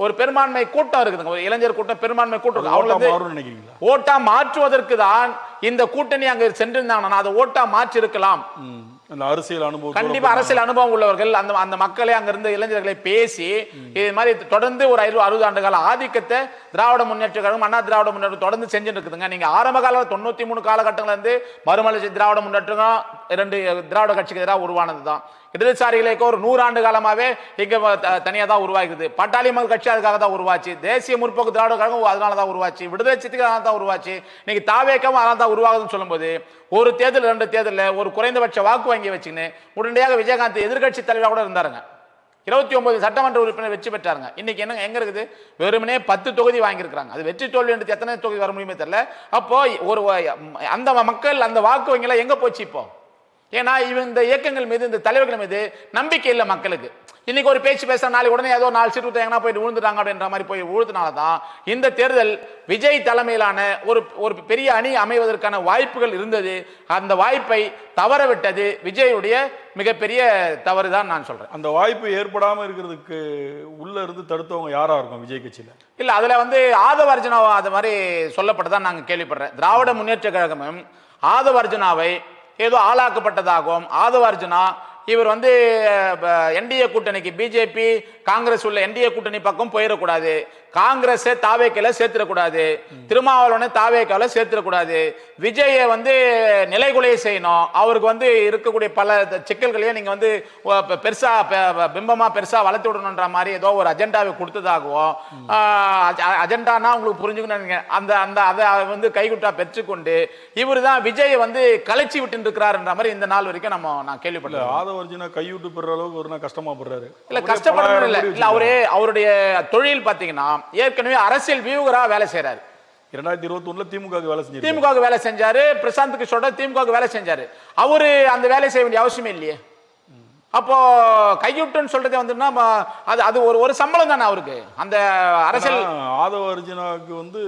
ஒரு பெரும்பான்மை கூட்டம் இருக்குதுங்க, ஒரு இளைஞர் கூட்டம் பெரும்பான்மை கூட்டம். ஓட்டா மாற்றுவதற்கு தான் இந்த கூட்டணி அங்க சென்றிருந்தாங்கன்னா அதை ஓட்டா மாற்றி இருக்கலாம். அந்த அரசியல் அனுபவம், கண்டிப்பா அரசியல் அனுபவம் உள்ளவர்கள் அந்த மக்களை அங்க இருந்த இளைஞர்களை பேசி இது மாதிரி தொடர்ந்து ஒரு 60 ஆண்டு கால ஆதிக்கத்தை திராவிட முன்னேற்ற கழகம், அண்ணா திராவிட முன்னேற்றம் தொடர்ந்து செஞ்சுட்டு இருக்குதுங்க. நீங்க ஆரம்ப கால 93 காலகட்டங்கள்ல இருந்து மறுமலர்ச்சி திராவிட முன்னேற்றம் 2 திராவிட கட்சிக்கு எதிராக உருவானதுதான். இடதுசாரிகளுக்கு ஒரு 100 ஆண்டு காலமாவே இங்க தனியா தான் உருவாக்குது. பாட்டாளி மக்கள் கட்சி அதுக்காக தான் உருவாச்சு. தேசிய முற்போக்கு திராவிட கழகம் அதனாலதான் உருவாச்சு. விடுதலை சிறுத்தைகள் அதனால தான் உருவாச்சு. இன்னைக்கு தாவேகவும் அதனால தான் உருவாகுதுன்னு சொல்லும்போது ஒரு தேர்தல் 2 தேர்தலில் ஒரு குறைந்தபட்ச வாக்கு வங்கி வச்சுன்னு உடனடியாக விஜயகாந்த் எதிர்கட்சி தலைவராக கூட இருந்தாருங்க. 29 சட்டமன்ற உறுப்பினர் வெற்றி பெற்றாருங்க. இன்னைக்கு என்ன எங்க இருக்குது? வெறுமனே 10 தொகுதி வாங்கியிருக்காங்க. அது வெற்றி தோல்வி என்று எத்தனை தொகுதி வர முடியுமே தெரியல. அப்போ ஒரு அந்த மக்கள் அந்த வாக்கு வங்கில எங்க போச்சு இப்போ? ஏன்னா இந்த இயக்கங்கள் மீது, இந்த தலைவர்கள் மீது நம்பிக்கை இல்லை மக்களுக்கு. இன்னைக்கு ஒரு பேச்சு பேச நாளைக்கு உடனே ஏதோ 4 சீட்டு எங்கன்னா போயிட்டு விழுந்துட்டாங்க அப்படின்ற மாதிரி போய் விழுந்தனாலதான் இந்த தேர்தல் விஜய் தலைமையிலான ஒரு பெரிய அணி அமைவதற்கான வாய்ப்புகள் இருந்தது. அந்த வாய்ப்பை தவற விட்டது விஜயுடைய மிகப்பெரிய தவறு தான் நான் சொல்றேன். அந்த வாய்ப்பு ஏற்படாம இருக்கிறதுக்கு உள்ள இருந்து தடுத்தவங்க யாரா இருக்கும் விஜய் கட்சியில? இல்ல அதுல ஆதவ அர்ஜுனா அது மாதிரி சொல்லப்பட்டதான் நாங்க கேள்விப்படுறேன். திராவிட முன்னேற்ற கழகமும் ஆதவ அர்ஜுனாவை ஏதோ ஆளாக்கப்பட்டதாகவும், ஆதவ அர்ஜுனா இவர் என்டிஏ கூட்டணிக்கு, பிஜேபி காங்கிரஸ் உள்ள என்டிஏ கூட்டணி பக்கம் போயிடக்கூடாது, காங்கிரஸ் தாவேக்கையில சேர்த்திடக்கூடாது, திருமாவளவனை தாவேக்கால சேர்த்திடக்கூடாது, விஜயை நிலைகுலைய செய்யணும், அவருக்கு இருக்கக்கூடிய பல சிக்கல்களையும் நீங்க பெருசா பிம்பமா பெருசா வளர்த்து விடணுன்ற மாதிரி ஏதோ ஒரு அஜெண்டாவை கொடுத்ததாகவும், அஜெண்டானா உங்களுக்கு புரிஞ்சுக்கணும், அந்த அந்த அதை கைகுட்டா பெற்றுக்கொண்டு இவர் தான் விஜயை கலைச்சி விட்டு இருக்கிறாருன்ற மாதிரி இந்த நாள் வரைக்கும் நான் கேள்விப்பட்டேன். ஆதவர்ஜுனா கைவிட்டு பெற அளவுக்கு ஒரு கஷ்டமா படுறாரு. இல்ல கஷ்டப்படுறது இல்ல, அவருடைய தொழில் பாத்தீங்கன்னா ஏற்கனவே அரசியல் வியூகரா வேலை செய்யறாரு. 2021 திமுக வேலை செஞ்சாரு. திமுக வேலை செஞ்சாரு. பிரசாந்த் கிஷோட திமுக வேலை செஞ்சாரு. அவரு அந்த வேலை செய்ய வேண்டிய அவசியமே இல்லையே. அப்போ கையுட்டுன்னு சொல்றது அது ஒரு சம்பளம் தானே அவருக்கு. அந்த அரசியல் ஆதவ அர்ஜுனாவுக்கு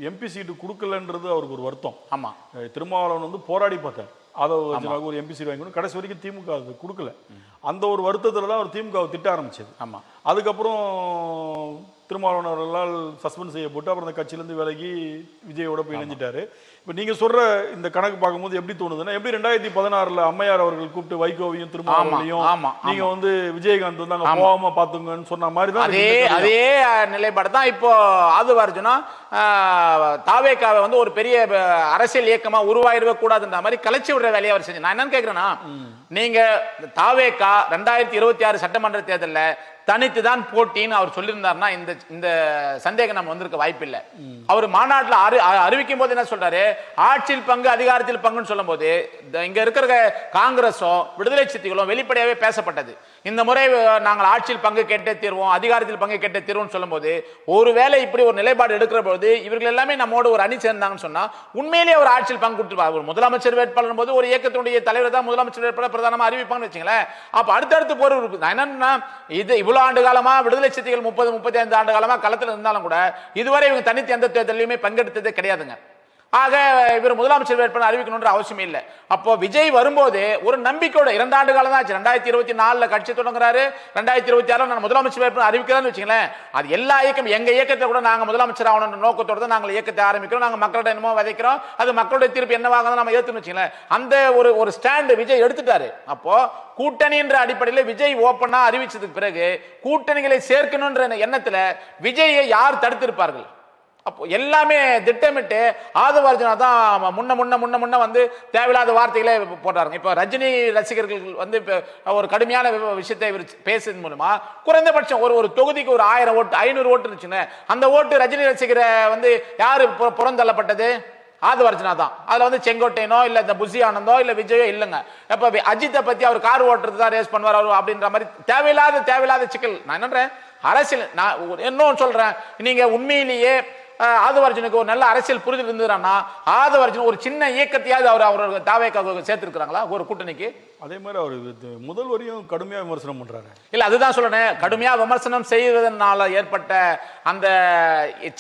எம்பி சீட்டு கொடுக்கலன்றது அவருக்கு ஒரு வருத்தம். ஆமா, திருமாவளவன் போராடி பார்த்தார் ஆதவ அர்ஜுனாவுக்கு ஒரு எம்பி சீட் வாங்கி கடைசி வரைக்கும் திமுக அது கொடுக்கல. அந்த ஒரு வருத்தத்துல தான் அவர் திமுகவை திட்ட ஆரம்பிச்சது. ஆமா, அதுக்கப்புறம் திருமாவளவன் அவர்களால் சஸ்பெண்ட் செய்யப்பட்டு அப்புறம் அந்த கட்சியிலேருந்து விலகி விஜயோட போய் இணைஞ்சிட்டாரு. இப்போ நீங்க சொல்ற இந்த கணக்கு பார்க்கும்போது எப்படி தோணுதுன்னா, எப்படி 2016 அம்மையார் அவர்கள் கூப்பிட்டு வைகோவையும் திருமாவளவனையும் நீங்க விஜயகாந்த் அங்க போகாம பாத்துங்கன்னு சொன்ன மாதிரி தான் அதே நிலைப்பாடு தான் இப்போ ஆதவ அர்ஜுனா தாவேக்காவை ஒரு பெரிய அரசியல் இயக்கமா உருவாயிடவே கூடாதுன்ற மாதிரி கலைச்சி விடுற வேலையை அவர் செஞ்சு. நான் என்னன்னு கேட்கிறேன்னா, நீங்க தாவேக்கா 2026 சட்டமன்ற தேர்தலில் தனித்து தான் போட்டின்னு அவர் சொல்லியிருந்தாருன்னா இந்த சந்தேகம் நம்ம வந்திருக்க வாய்ப்பு இல்லை. அவர் மாநாட்டில் அறிவிக்கும் போது என்ன சொல்றாரு, ஆட்சியில் பங்கு அதிகாரத்தில் பங்குன்னு சொல்லும் போது இங்க இருக்கிற காங்கிரஸும் விடுதலை சிறுத்தைகளும் வெளிப்படையாவே பேசப்பட்டது. இந்த முறை நாங்கள் ஆட்சியில் பங்கு கேட்டே தீர்வோம், அதிகாரத்தில் பங்கு கேட்டே தீர்வோம் சொல்லும் போது, ஒருவேளை இப்படி ஒரு நிலைப்பாடு எடுக்கிற போது இவர்கள் எல்லாமே நம்மோட ஒரு அணி சேர்ந்தாங்கன்னு சொன்னா உண்மையிலேயே ஒரு ஆட்சியில் பங்கு கொடுத்துருப்பாங்க. ஒரு முதலமைச்சர் வேட்பாளர் போது ஒரு இயக்கத்தினுடைய தலைவர் தான் முதலமைச்சர் வேட்பாளர் பிரதானமா அறிவிப்பாங்கன்னு வச்சுங்களேன். அப்ப அடுத்தடுத்து போற என்னன்னா, இது இவ்வளவு ஆண்டு காலமா விடுதலை சிறுத்தைகள் 30-35 ஆண்டு காலமா களத்தில் இருந்தாலும் கூட இதுவரை இவங்க தனித்து எந்த தேர்தலையுமே பங்கெடுத்ததே கிடையாதுங்க. ஆக இவர் முதலமைச்சர் வேட்பாளர் அறிவிக்கணும்ன்ற அவசியம் இல்லை. அப்போ விஜய் வரும்போது ஒரு நம்பிக்கையோட 2 ஆண்டு காலம் தான் ஆச்சு. 2024 கட்சி தொடங்குறாரு, 2026 நான் முதலமைச்சர் வேட்பாளர் அறிவிக்கிறேன்னு வச்சுங்களேன். அது எல்லா இயக்கம், எங்க இயக்கத்தை கூட நாங்க முதலமைச்சர் ஆகணும்ன்ற நோக்கத்தோட தான் நாங்கள் இயக்கத்தை ஆரம்பிக்கிறோம். நாங்க மக்களோட என்னமோ விதைக்கிறோம், அது மக்களுடைய தீர்ப்பு என்னவாக நம்ம ஏற்றுன்னு வச்சுங்களேன். அந்த ஒரு ஸ்டாண்ட் விஜய் எடுத்துட்டாரு. அப்போ கூட்டணி என்ற அடிப்படையில் விஜய் ஓப்பனா அறிவிச்சதுக்கு பிறகு கூட்டணிகளை சேர்க்கணும்ன்ற எண்ணத்துல விஜயை யார் தடுத்திருப்பார்கள்? அப்போ எல்லாமே திட்டமிட்டு ஆதவ அர்ஜுனா தான் முன்ன தேவையில்லாத வார்த்தைகளே போட்டாருங்க. இப்போ ரஜினி ரசிகர்கள் ஒரு கடுமையான விஷயத்தை பேசுறது மூலமா குறைந்தபட்சம் ஒரு தொகுதிக்கு ஒரு 1000 ஓட்டு 500 ஓட்டு இருந்துச்சுங்க. அந்த ஓட்டு ரஜினி ரசிகரை யாரு புறந்தள்ளப்பட்டது? ஆதவ அர்ஜுனா தான். அதுல செங்கோட்டையனோ இல்ல இந்த புசி ஆனந்தோ இல்ல விஜயோ இல்லைங்க. அப்ப அஜித்தை பத்தி அவர் கார் ஓட்டுறது தான் ரேஸ் பண்ணுவார் அப்படின்ற மாதிரி தேவையில்லாத சிக்கல். நான் என்னன்றேன், அரசியல் நான் இன்னும் சொல்றேன், நீங்க உண்மையிலேயே ஆதவ அர்ஜுனுக்கு ஒரு நல்ல அரசியல் புரிதல் இருந்ததுன்னா ஆதவ அர்ஜுன் ஒரு சின்ன இயக்கத்தையாவது அவர் தாவேக்காக சேர்த்திருக்கிறாங்களா ஒரு கூட்டணிக்கு? அதே மாதிரி அவர் முதல்வரையும் கடுமையா விமர்சனம் பண்றாரு. இல்ல அதுதான் சொல்றேன், கடுமையா விமர்சனம் செய்வதனால ஏற்பட்ட அந்த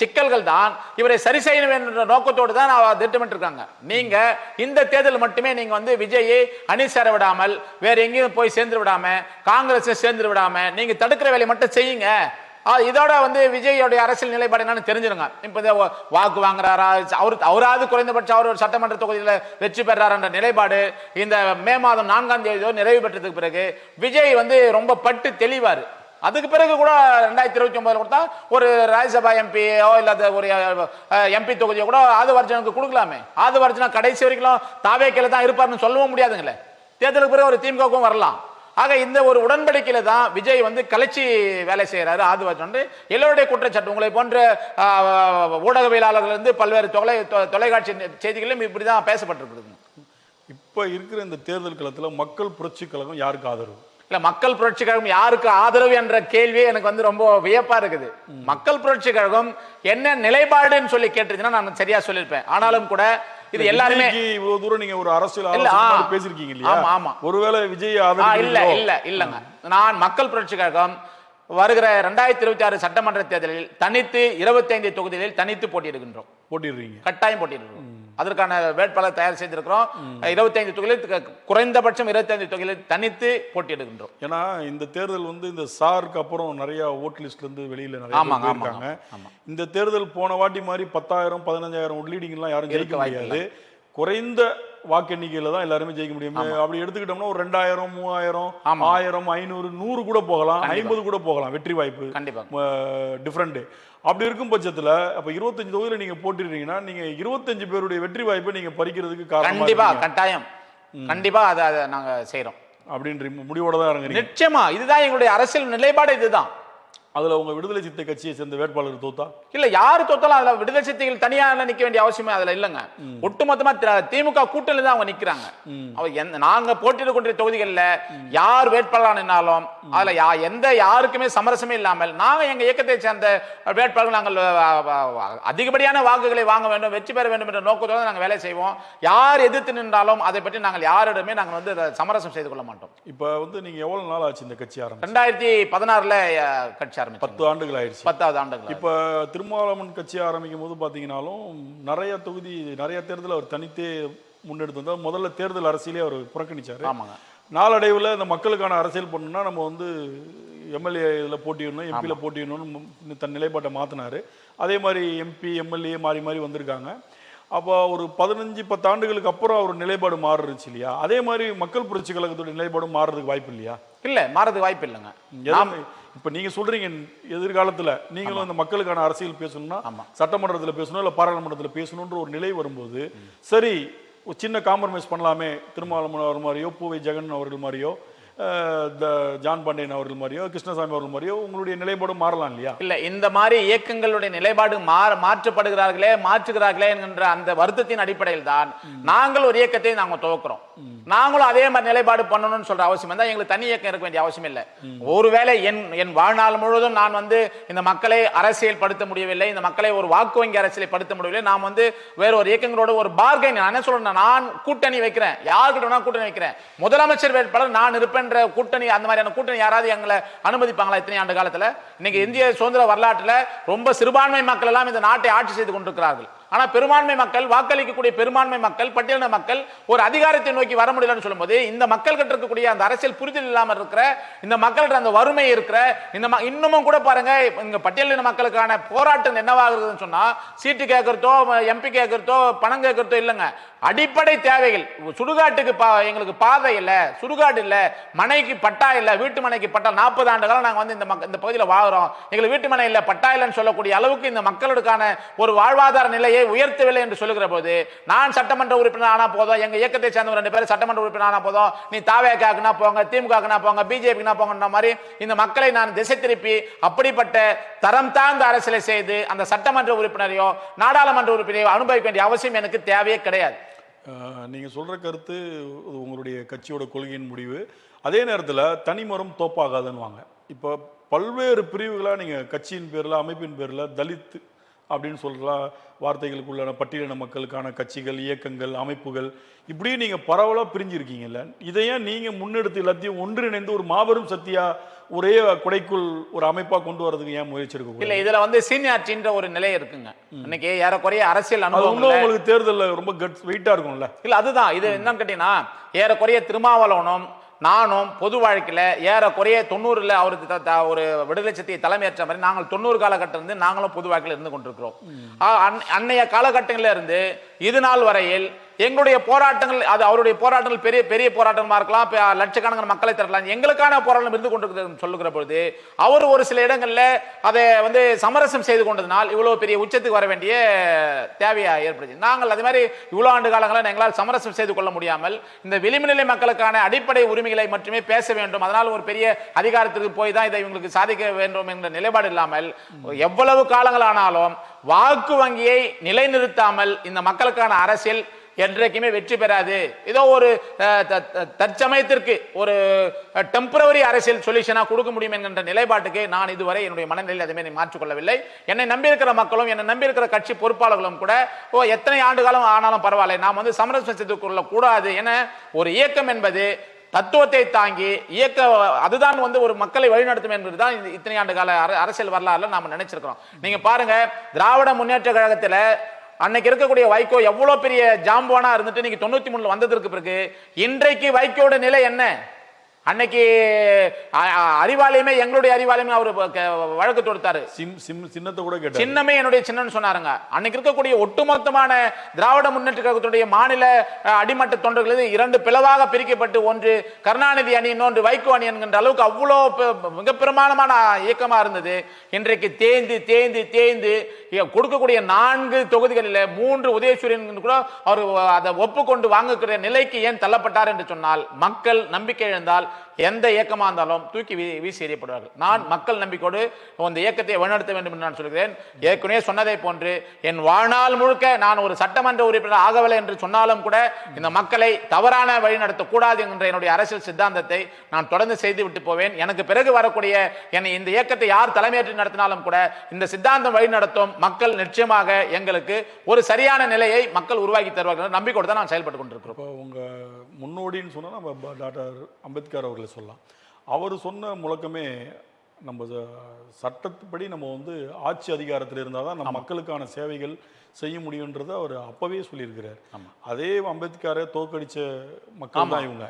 சிக்கல்கள் தான் இவரை சரி செய்யணும் என்ற நோக்கத்தோடு தான் திட்டமிட்டு இருக்காங்க. நீங்க இந்த தேர்தல் மட்டுமே நீங்க விஜயை அணி சேர விடாமல், வேற எங்கேயும் போய் சேர்ந்து விடாம, காங்கிரஸ் சேர்ந்து விடாம நீங்க தடுக்கிற வேலையை மட்டும் செய்யுங்க. இதோட வந்து விஜயோடைய அரசியல் நிலைப்பாடு என்னன்னு தெரிஞ்சிருங்க. இப்ப வாக்கு வாங்குறாரா, அவராது குறைந்தபட்சம் அவர் ஒரு சட்டமன்ற தொகுதியில் வெற்றி பெறார் என்ற நிலைப்பாடு இந்த மே மாதம் 4ஆம் தேதியோ நிறைவு பெற்றதுக்கு பிறகு விஜய் வந்து ரொம்ப பட்டு தெளிவாரு. அதுக்கு பிறகு கூட 2029 கொடுத்தா ஒரு ராஜ்யசபா எம்பியோ இல்லாத ஒரு எம்பி தொகுதியோ கூட ஆதவர்ஜனுக்கு கொடுக்கலாமே. ஆதவர்ஜனா கடைசி வரைக்கும் தாவேக்கையில தான் இருப்பார்னு சொல்லவும் முடியாதுங்களே. தேர்தலுக்கு பிறகு ஒரு திமுகவுக்கும் வரலாம். ஆக இந்த ஒரு உடன்படிக்கையில தான் விஜய் வந்து கலைச்சி வேலை செய்யறாரு. ஆதவர்ஜன் எல்லோருடைய குற்றச்சாட்டு உங்களை போன்ற ஊடகவியலாளர்கள் இருந்து பல்வேறு தொலைக்காட்சி செய்திகளிலும் இப்படிதான் பேசப்பட்டிருக்குது. இப்ப இருக்கிற இந்த தேர்தல் களத்துல மக்கள் புரட்சி கழகம் யாருக்கு ஆதரவு? இல்ல, மக்கள் புரட்சி கழகம் யாருக்கு ஆதரவு என்ற கேள்வியே எனக்கு வந்து ரொம்ப வியப்பா இருக்குது. மக்கள் புரட்சி கழகம் என்ன நிலைப்பாடுன்னு சொல்லி கேட்டுச்சுன்னா நான் சரியா சொல்லிருப்பேன். ஆனாலும் கூட இது எல்லாருமே இவ்வளவு தூரம் நீங்க ஒரு அரசியல் பேசிருக்கீங்க இல்லையா? ஆமா. ஒருவேளை விஜய் இல்லங்க, நான் மக்கள் புரட்சி கழகம் வருகிற 2026 சட்டமன்ற தேர்தலில் தனித்து 25 தொகுதிகளில் தனித்து போட்டியிடுறீங்க. கட்டாயம் போட்டியிடுறோம். அதற்கான வேட்பாளர் தயார் செய்திருக்கிறோம். 25 தொகுதிகளில் குறைந்தபட்சம் 25 தொகுதிகளில் தனித்து போட்டியிடுகின்றோம். ஏன்னா இந்த தேர்தல் வந்து இந்த சாருக்கு அப்புறம் நிறைய ஓட் லிஸ்ட்ல இருந்து வெளியில நிறைய இருக்காங்க. இந்த தேர்தல் போன வாட்டி மாதிரி 10,000 15,000 லீடிங் எல்லாம் யாரும் ஜெயிக்க முடியாது. குறைந்த வாக்கு எண்ணிக்கையில தான் எல்லாருமே ஜெயிக்க முடியும். அப்படி எடுத்துக்கிட்டோம்னா ஒரு 2000 3000 1000 500 100 கூட போகலாம், 50 கூட போகலாம். வெற்றி வாய்ப்பு டிஃபரெண்ட். அப்படி இருக்கும் பட்சத்துல அப்ப 25 தொகுதியில நீங்க போட்டிருக்கீங்கன்னா நீங்க 25 பேருடைய வெற்றி வாய்ப்பை நீங்க பறிக்கிறதுக்கு காரணம் கட்டாயம் கண்டிப்பா அதை நாங்க செய்யறோம் அப்படின்ற முடிவோட தான் இறங்குறீங்க. நிச்சயமா இதுதான் எங்களுடைய அரசியல் நிலைப்பாடு. இதுதான். அதுல உங்க விடுதலை சிறுத்தை கட்சியை சேர்ந்த வேட்பாளர் தோத்தா இல்ல, யாரு தோத்தாலும் அதுல விடுதலை சிறுத்தைகள் தனியா நிக்க வேண்டிய அவசியமே அதுல இல்லங்க. ஒட்டுமொத்தமா திமுக கூட்டணியில தான் அவங்க நிக்கிறாங்க. நாங்க போட்டியிடக்கூடிய தொகுதிகளில் யார் வேட்பாளர் நின்னாலும் அதுல யாருக்குமே சமரசமே இல்லாமல் நாங்க எங்க இயக்கத்தை சேர்ந்த வேட்பாளர்கள் நாங்கள் அதிகப்படியான வாக்குகளை வாங்க வேண்டும், வெற்றி பெற வேண்டும் என்ற நோக்கத்தோடு நாங்கள் வேலை செய்வோம். யார் எதிர்த்து நின்றாலும் அதை பற்றி நாங்கள் யாரிடமே நாங்கள் வந்து சமரசம் செய்து கொள்ள மாட்டோம். இப்ப வந்து நீங்க எவ்வளவு நாள் ஆச்சு இந்த கட்சி ஆரம்பிச்சு? 2016 கட்சி 10 ஆண்டுகள் ஆயிடுச்சு. 10வது ஆண்டுகள். இப்ப திருமாவளவன் கட்சி ஆரம்பிக்கும் போது பாத்தீங்கன்னாலும் நிறைய தொகுதி நிறைய தேர்தல் அவர் தனித்தே முன்னெடுத்து வந்தார். முதல்ல தேர்தல் அரசியலே அவர் புறக்கணிச்சாரு. நாளடைவில் இந்த மக்களுக்கான அரசியல் பண்ணணும்னா நம்ம வந்து எம்எல்ஏ இதில் போட்டிடணும், எம்பியில் போட்டிடணும்னு தன் நிலைப்பாட்டை மாற்றினார். அதே மாதிரி எம்பி எம்எல்ஏ மாறி மாறி வந்திருக்காங்க. அப்போ ஒரு 15-10 ஆண்டுகளுக்கு அப்புறம் அவர் நிலைப்பாடு மாறுச்சு இல்லையா? அதே மாதிரி மக்கள் புரட்சி கழகத்துடைய நிலைப்பாடும் மாறுறதுக்கு வாய்ப்பு இல்லையா? இல்லை, மாறதுக்கு வாய்ப்பு இல்லைங்க. இப்ப நீங்க சொல்றீங்க எதிர்காலத்துல நீங்களும் இந்த மக்களுக்கான அரசியல் பேசணும்னா சட்டமன்றத்தில் பேசணும் இல்ல பாராளுமன்றத்தில் பேசணும்ன்ற ஒரு நிலை வரும்போது சரி ஒரு சின்ன காம்ப்ரமைஸ் பண்ணலாமே, திருமாவளவன் அவர் மாதிரியோ பூவை ஜெகன் அவர்கள் மாதிரியோ ஜான் பாண்டியன் அவர்கள் மாதிரியோ கிருஷ்ணசாமி அவர்கள் மாதிரியோ உங்களுடைய நிலைப்பாடு மாறலாம் இல்லையா? இல்ல, இந்த மாதிரி இயக்கங்களுடைய நிலைப்பாடு மாற்றுகிறார்களே என்கின்ற அந்த வருத்தத்தின் அடிப்படையில் தான் நாங்கள் ஒரு இயக்கத்தை நாங்க துவக்கிறோம். நாங்களும் அதே மாதிரி நிலைப்பாடு பண்ணணும்னு சொல்ற அவசியம் தான் எங்களுக்கு தனி இயக்கம் இருக்க வேண்டிய அவசியம் இல்லை. ஒருவேளை என் வாழ்நாள் முழுவதும் நான் வந்து இந்த மக்களை அரசியல் படுத்த முடியவில்லை, இந்த மக்களை ஒரு வாக்கு வங்கி அரசியலை படுத்த முடியவில்லை, நாம் வந்து வேற ஒரு இயக்கங்களோட ஒரு பார்கெயின் நான் என்ன சொல்றேன், நான் கூட்டணி வைக்கிறேன், யாருக்கிட்ட கூட்டணி வைக்கிறேன், முதலமைச்சர் வேட்பாளர் நான் இருப்பேன் கூட்டணி, அந்த மாதிரியான கூட்டணி யாராவது எங்களை அனுமதிப்பாங்களா? இத்தனை ஆண்டு காலத்துல இன்னைக்கு இந்திய சுதந்திர வரலாற்றுல ரொம்ப சிறுபான்மை மக்கள் எல்லாம் இந்த நாட்டை ஆட்சி செய்து கொண்டிருக்கிறார்கள். ஆனா பெரும்பான்மை மக்கள், வாக்களிக்கக்கூடிய பெரும்பான்மை மக்கள், பட்டியலின மக்கள் ஒரு அதிகாரத்தை நோக்கி வர முடியலன்னு சொல்லும்போது இந்த மக்கள் கிட்ட இருக்கக்கூடிய அந்த அரசியல் புரிதல் இல்லாமல் இருக்கிற இந்த மக்கள்கிட்ட அந்த வறுமை இருக்கிற இந்த இன்னமும் கூட பாருங்க, இங்க பட்டியலின மக்களுக்கான போராட்டம் என்னவாகுதுன்னு சொன்னா சீட்டு கேட்கறதோ எம்பி கேட்கறதோ பணம் கேட்கறதோ இல்லைங்க. அடிப்படை தேவைகள், சுடுகாட்டுக்கு எங்களுக்கு பாதை இல்லை, சுடுகாடு இல்லை, மனைக்கு பட்டா இல்லை, வீட்டு மனைக்கு பட்டா 40 ஆண்டு காலம் நாங்கள் வந்து இந்த பகுதியில் வாழ்கிறோம், எங்களுக்கு வீட்டு மனை இல்லை, பட்டா இல்லைன்னு சொல்லக்கூடிய அளவுக்கு இந்த மக்களுக்கான ஒரு வாழ்வாதார நிலையை உயர்த்தவில்லை என்று சொல்லுகிற போது நான் சட்டமன்ற உறுப்பினர் ஆனா போதும், எங்க இயக்கத்தை சேர்ந்த 2 பேர் சட்டமன்ற உறுப்பினர் ஆனா போதும், நீ தாவேக்காக்குனா போங்க, திமுகனா போங்க, பிஜேபினா போங்கன்ற மாதிரி இந்த மக்களை நான் திசை திருப்பி அப்படிப்பட்ட தரம் தாழ்ந்த அரசியலை செய்து அந்த சட்டமன்ற உறுப்பினரையோ நாடாளுமன்ற உறுப்பினரையோ அனுபவிக்க வேண்டிய அவசியம் எனக்கு தேவையே கிடையாது. நீங்க சொல்ற கருத்து உங்களுடைய கட்சியோட கொள்கையின் முடிவு. அதே நேரத்தில் தனிமரம் தோப்பாகாதுன்னு வாங்க. இப்போ பல்வேறு பிரிவுகளா நீங்க கட்சியின் பேர்ல அமைப்பின் பேர்ல தலித் அப்படின்னு சொல்ற வார்த்தைகளுக்குள்ளான பட்டியலின மக்களுக்கான கட்சிகள், இயக்கங்கள், அமைப்புகள் இப்படி நீங்க பரவலா பிரிஞ்சிருக்கீங்கல்ல, இதையே நீங்க முன்னெடுத்து எல்லாத்தையும் ஒன்றிணைந்து ஒரு மாபெரும் சக்தியா ஒரே குடைக்குள் ஒரு அமைப்பா கொண்டு வரதுக்கு ஏன் முயற்சி எடுக்க? இல்ல, இதுல வந்து சீனியாரிட்டின்ற ஒரு நிலை இருக்குங்க. இன்னைக்கு ஏறக்குறைய அரசியல் அனுபவம் உங்களுக்கு தேர்தலில் ரொம்ப வெயிட்டா இருக்கும்ல. இல்ல, அதுதான் இது என்னன்னு கேட்டீங்கன்னா ஏறக்குறைய திருமாவளவனும் நானும் பொது வாழ்க்கையில் ஏறக்குறைய 90ல் அவருக்கு ஒரு விடுதலை சக்தியை தலைமையேற்ற மாதிரி நாங்கள் 90 காலகட்டம் இருந்து நாங்களும் பொது வாழ்க்கையில் இருந்து கொண்டிருக்கிறோம். அன்னைய காலகட்டங்களில் இருந்து இது நாள் வரையில் எங்களுடைய போராட்டங்கள், அது அவருடைய போராட்டங்கள் பெரிய பெரிய போராட்டமா இருக்கலாம், லட்சக்கணக்கான மக்களை திரட்டலாம், எங்களுக்கான போராட்டம் இருந்து கொண்டிருக்கிறது சொல்லுகிற பொழுது அவர் ஒரு சில இடங்கள்ல அதை சமரசம் செய்து கொண்டதனால் இவ்வளவு பெரிய உச்சத்துக்கு வர வேண்டிய தேவையா ஏற்படுது. நாங்கள் அதே மாதிரி இவ்வளவு ஆண்டு காலங்களில் எங்களால் சமரசம் செய்து கொள்ள முடியாமல் இந்த விளிம்புநிலை மக்களுக்கான அடிப்படை உரிமைகளை மட்டுமே பேச வேண்டும், அதனால் ஒரு பெரிய அதிகாரத்திற்கு போய் தான் இதை இவங்களுக்கு சாதிக்க வேண்டும் என்ற நிலைப்பாடு இல்லாமல் எவ்வளவு காலங்கள் ஆனாலும் வாக்கு வங்கியை நிலைநிறுத்தாமல் இந்த மக்களுக்கான அரசியல் என்றைக்குமே வெற்றி பெறாது. ஏதோ ஒரு தற்சமயத்திற்கு ஒரு டெம்பரவரி அரசியல் சொல்யூஷனா கொடுக்க முடியும் என்கின்ற நிலைப்பாட்டுக்கு நான் இதுவரை என்னுடைய மனநிலையில் அதே மாற்றிக்கொள்ளவில்லை. என்னை நம்பியிருக்கிற மக்களும் என்னை நம்பியிருக்கிற கட்சி பொறுப்பாளர்களும் கூட எத்தனை ஆண்டு காலம் ஆனாலும் பரவாயில்லை, நாம் சமரசம் செய்து கொள்ள கூடாது என ஒரு இயக்கம் என்பது தத்துவத்தை தாங்கி இயக்க அதுதான் ஒரு மக்களை வழிநடத்தும் என்பதுதான் இத்தனை ஆண்டு கால அரசியல் வரலாறுல நாம நினைச்சிருக்கிறோம். நீங்க பாருங்க, திராவிட முன்னேற்ற கழகத்துல அன்னைக்கு இருக்கக்கூடிய வைகோ எவ்வளவு பெரிய ஜாம்பவானா இருந்துட்டு நீங்க 93 வந்ததற்கு பிறகு இன்றைக்கு வைகோட நிலை என்ன? அன்னைக்கு அறிவாலயமே எங்களுடைய அறிவாலயமே அவர் வழக்கு தொடுத்தாரு. சின்னத்தை கூட கேட்டாரு, சின்னமே என்னுடைய சின்னன்னு சொன்னாருங்க. அன்னைக்கு இருக்கக்கூடிய ஒட்டுமொத்தமான திராவிட முன்னேற்ற கழகத்துடைய மாநில அடிமட்ட தொண்டர்கள் 2 பிளவாக பிரிக்கப்பட்டு ஒன்று கருணாநிதி அணி, இன்னொன்று வைகோ அணி என்கின்ற அளவுக்கு அவ்வளோ மிக பிரமாணமான இயக்கமா இருந்தது. இன்றைக்கு தேய்ந்து தேய்ந்து தேய்ந்து கொடுக்கக்கூடிய 4 தொகுதிகளில் 3 உதயசூரியன் கூட அவர் அதை ஒப்புக்கொண்டு வாங்கக்கூடிய நிலைக்கு ஏன் தள்ளப்பட்டார் என்று சொன்னால், மக்கள் நம்பிக்கை இழந்தால் எந்த இயக்கமா இருந்தாலும் தூக்கி வீசி எறியப்படுவார்கள். நான் மக்கள் நம்பிக்கையோடு இந்த இயக்கத்தை வழிநடத்த வேண்டும் என்று நான் சொல்கிறேன். ஏற்கனவே சொன்னதை போன்று என் வாழ்நாள் முழுக்க நான் ஒரு சட்டமன்ற உறுப்பினர் ஆகவில்லை என்று சொன்னாலும் கூட இந்த மக்களை தவறான வழி நடத்தக்கூடாது என்ற என்னுடைய அரசியல் சித்தாந்தத்தை நான் தொடர்ந்து செய்து விட்டு போவேன். எனக்கு பிறகு வரக்கூடிய என்னை இந்த இயக்கத்தை யார் தலைமையேற்று நடத்தினாலும் கூட இந்த சித்தாந்தம் வழி நடத்தும் மக்கள் நிச்சயமாக எங்களுக்கு ஒரு சரியான நிலையை மக்கள் உருவாக்கி தருவார்கள் நம்பிக்கையோடு தான் நான் செயல்பட்டு கொண்டிருக்கிறோம். உங்க முன்னோடின்னு சொன்னா நம்ம டாக்டர் அம்பேத்கர் அவர்களை சொல்லலாம். அவர் சொன்ன முழக்கமே நம்ம சட்டத்துப்படி நம்ம ஆட்சி அதிகாரத்தில் இருந்தால் தான் நம்ம மக்களுக்கான சேவைகள் செய்ய முடியுன்றதை அவர் அப்பவே சொல்லியிருக்கிறார். அதே அம்பேத்கரை தோற்கடிச்ச மக்கள் தான் இவங்க.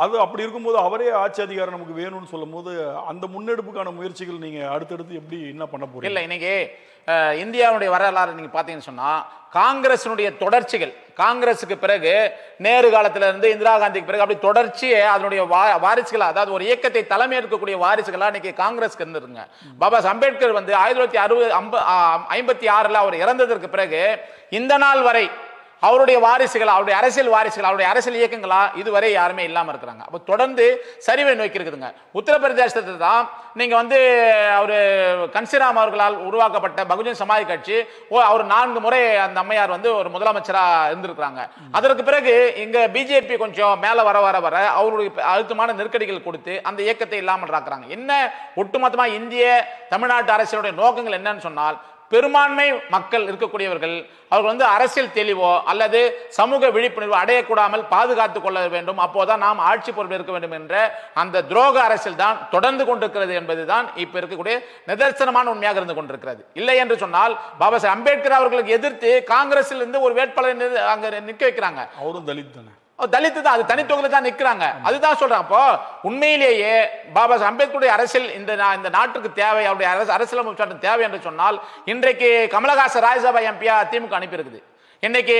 அது அப்படி இருக்கும்போது அவரே ஆட்சி அதிகாரம் நமக்கு வேணும்னு சொல்லும் போது அந்த முன்னெடுப்புக்கான முயற்சிகள் நீங்க அடுத்தடுத்து எப்படி என்ன பண்ண போறீங்க? இல்லை, இன்னைக்கு இந்தியாவுடைய வரலாறு நீங்க பாத்தீங்கன்னு சொன்னா காங்கிரசினுடைய தொடர்ச்சிகள், காங்கிரஸுக்கு பிறகு நேரு காலத்துல இருந்து இந்திரா காந்திக்கு பிறகு அப்படி தொடர்ச்சியே அதனுடைய வாரிசுகளா, அதாவது ஒரு இயக்கத்தை தலைமை எடுக்கக்கூடிய வாரிசுகளா இன்னைக்கு காங்கிரஸ்க்கு இருந்துருங்க. பாபா அம்பேத்கர் 1956 அவர் இறந்ததற்கு பிறகு இந்த நாள் வரை அவருடைய வாரிசுகள், அவருடைய அரசியல் வாரிசுகள், அவருடைய அரசியல் இயக்கங்களா இதுவரை யாருமே இல்லாம இருக்கிறாங்க. அப்ப தொடர்ந்து சரிவை நோக்கி இருக்குதுங்க. உத்தரப்பிரதேசத்தை தான் நீங்க அவரு கன்சிராம் அவர்களால் உருவாக்கப்பட்ட பகுஜன் சமாஜ் கட்சி அவர் 4 முறை அந்த அம்மையார் ஒரு முதலமைச்சரா இருந்திருக்கிறாங்க. அதற்கு பிறகு இங்க பிஜேபி கொஞ்சம் மேல வர வர வர அவருடைய அழுத்தமான நெருக்கடிகள் கொடுத்து அந்த இயக்கத்தை இல்லாமல் ஆக்குறாங்க. என்ன ஒட்டுமொத்தமா இந்திய தமிழ்நாட்டு அரசியலுடைய நோக்கங்கள் என்னன்னு சொன்னால், பெரும்பான்மை மக்கள் இருக்கக்கூடியவர்கள் அவர்கள் அரசியல் தெளிவோ அல்லது சமூக விழிப்புணர்வு அடையக்கூடாமல் பாதுகாத்துக் கொள்ள வேண்டும், அப்போதான் நாம் ஆட்சி பொறுப்பில் இருக்க வேண்டும் என்ற அந்த துரோக அரசியல் தான் தொடர்ந்து கொண்டிருக்கிறது என்பதுதான் இப்ப இருக்கக்கூடிய நிதர்சனமான உண்மையாக இருந்து கொண்டிருக்கிறது. இல்லை என்று சொன்னால் பாபா சாஹேப் அம்பேத்கர் அவர்களுக்கு எதிர்த்து காங்கிரஸில் இருந்து ஒரு வேட்பாளர் அங்க நிற்க வைக்கிறாங்க. அவரும் தலித் தானே, தலித்து தான், அது தனித்தொகுதியில தான் நிற்கிறாங்க. அதுதான் சொல்றேன். அப்போ உண்மையிலேயே பாபா சாஹேப் அம்பேத்கருடைய அரசியல் இந்த நாட்டுக்கு தேவை, அவருடைய அரசியலமைப்பு சட்டம் தேவை என்று சொன்னால் இன்றைக்கு கமலஹாசன் ராஜ்யசபா எம்பியா திமுக அனுப்பியிருக்குது. இன்னைக்கு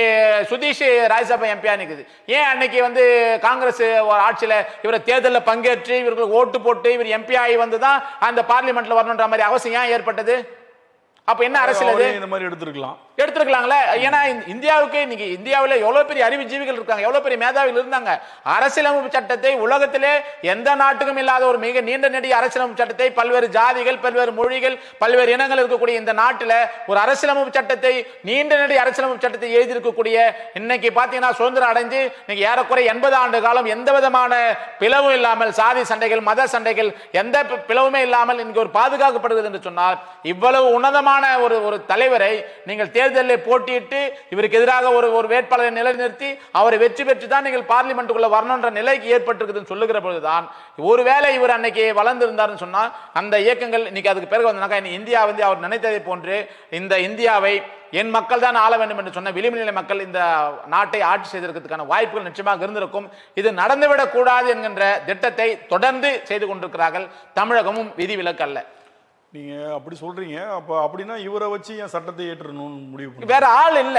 சுதீஷ் ராஜ்யசபா எம்பியா நிற்குது. ஏன் அன்னைக்கு காங்கிரஸ் ஆட்சியில இவரை தேர்தலில் பங்கேற்று இவர்களுக்கு ஓட்டு போட்டு இவர் எம்பி ஆகி தான் அந்த பார்லிமெண்ட்ல வரணுன்ற மாதிரி அவசியம் ஏன் ஏற்பட்டது? அப்ப என்ன அரசியல் இந்த மாதிரி எடுத்திருக்கலாங்களே. ஏன்னா இந்தியாவுக்கு இன்னைக்கு இந்தியாவில் எவ்வளவு பெரிய அறிவுஜீவிகள் இருக்காங்க, எவ்வளவு பெரிய மேதாவிகள் இருந்தாங்க. அரசியலமைப்பு சட்டத்தை உலகத்திலே எந்த நாட்டுக்கும் இல்லாத ஒரு மிக நீண்ட நெடிய அரசியலமைப்பு சட்டத்தை பல்வேறு ஜாதிகள், பல்வேறு மொழிகள், பல்வேறு இனங்கள் இருக்கக்கூடிய இந்த நாட்டில் ஒரு அரசியலமைப்பு சட்டத்தை, நீண்ட நெடிய அரசியலமைப்பு சட்டத்தை எழுதியிருக்கக்கூடிய இன்னைக்கு பாத்தீங்கன்னா சுதந்திரம் அடைஞ்சு இன்னைக்கு ஏறக்குறை 80 ஆண்டு காலம் எந்த விதமான பிளவும் இல்லாமல், சாதி சண்டைகள், மத சண்டைகள், எந்த பிளவுமே இல்லாமல் இன்னைக்கு ஒரு பாதுகாக்கப்படுகிறது என்று சொன்னால், இவ்வளவு உன்னதமான ஒரு தலைவரை நீங்கள் தேர்தலில் போட்டியிட்டு இவருக்கு எதிராக ஒரு வேட்பாளரை நிலைநிறுத்தி அவரை வெற்றி பெற்று தான் நீங்கள் பார்லிமெண்ட்டுக்குள்ள வரணும்ன்ற நிலைக்கு ஏற்பட்டிருக்குதுன்னு சொல்லுகிற பொழுதுதான், ஒருவேளை இவர் அன்னைக்கு வளர்ந்திருந்தார்னு சொன்னா அந்த இயக்கங்கள் இன்னைக்கு அதுக்கு பிறகு வந்தாக்கா இந்தியா அவர் நினைத்ததை போன்று இந்த இந்தியாவை என் மக்கள் தான் ஆள வேண்டும் என்று சொன்ன விளிம்பு நிலை மக்கள் இந்த நாட்டை ஆட்சி செய்திருக்கிறதுக்கான வாய்ப்புகள் நிச்சயமாக இருந்திருக்கும். இது நடந்துவிடக் கூடாது என்கின்ற திட்டத்தை தொடர்ந்து செய்து கொண்டிருக்கிறார்கள். தமிழகமும் விதிவிலக்கு அல்ல. நீங்க அப்படி சொல்றீங்க. அப்ப அப்படின்னா இவரை வச்சு என் சட்டத்தை ஏற்றணும்னு முடிவு பண்ணி வேற ஆள் இல்ல,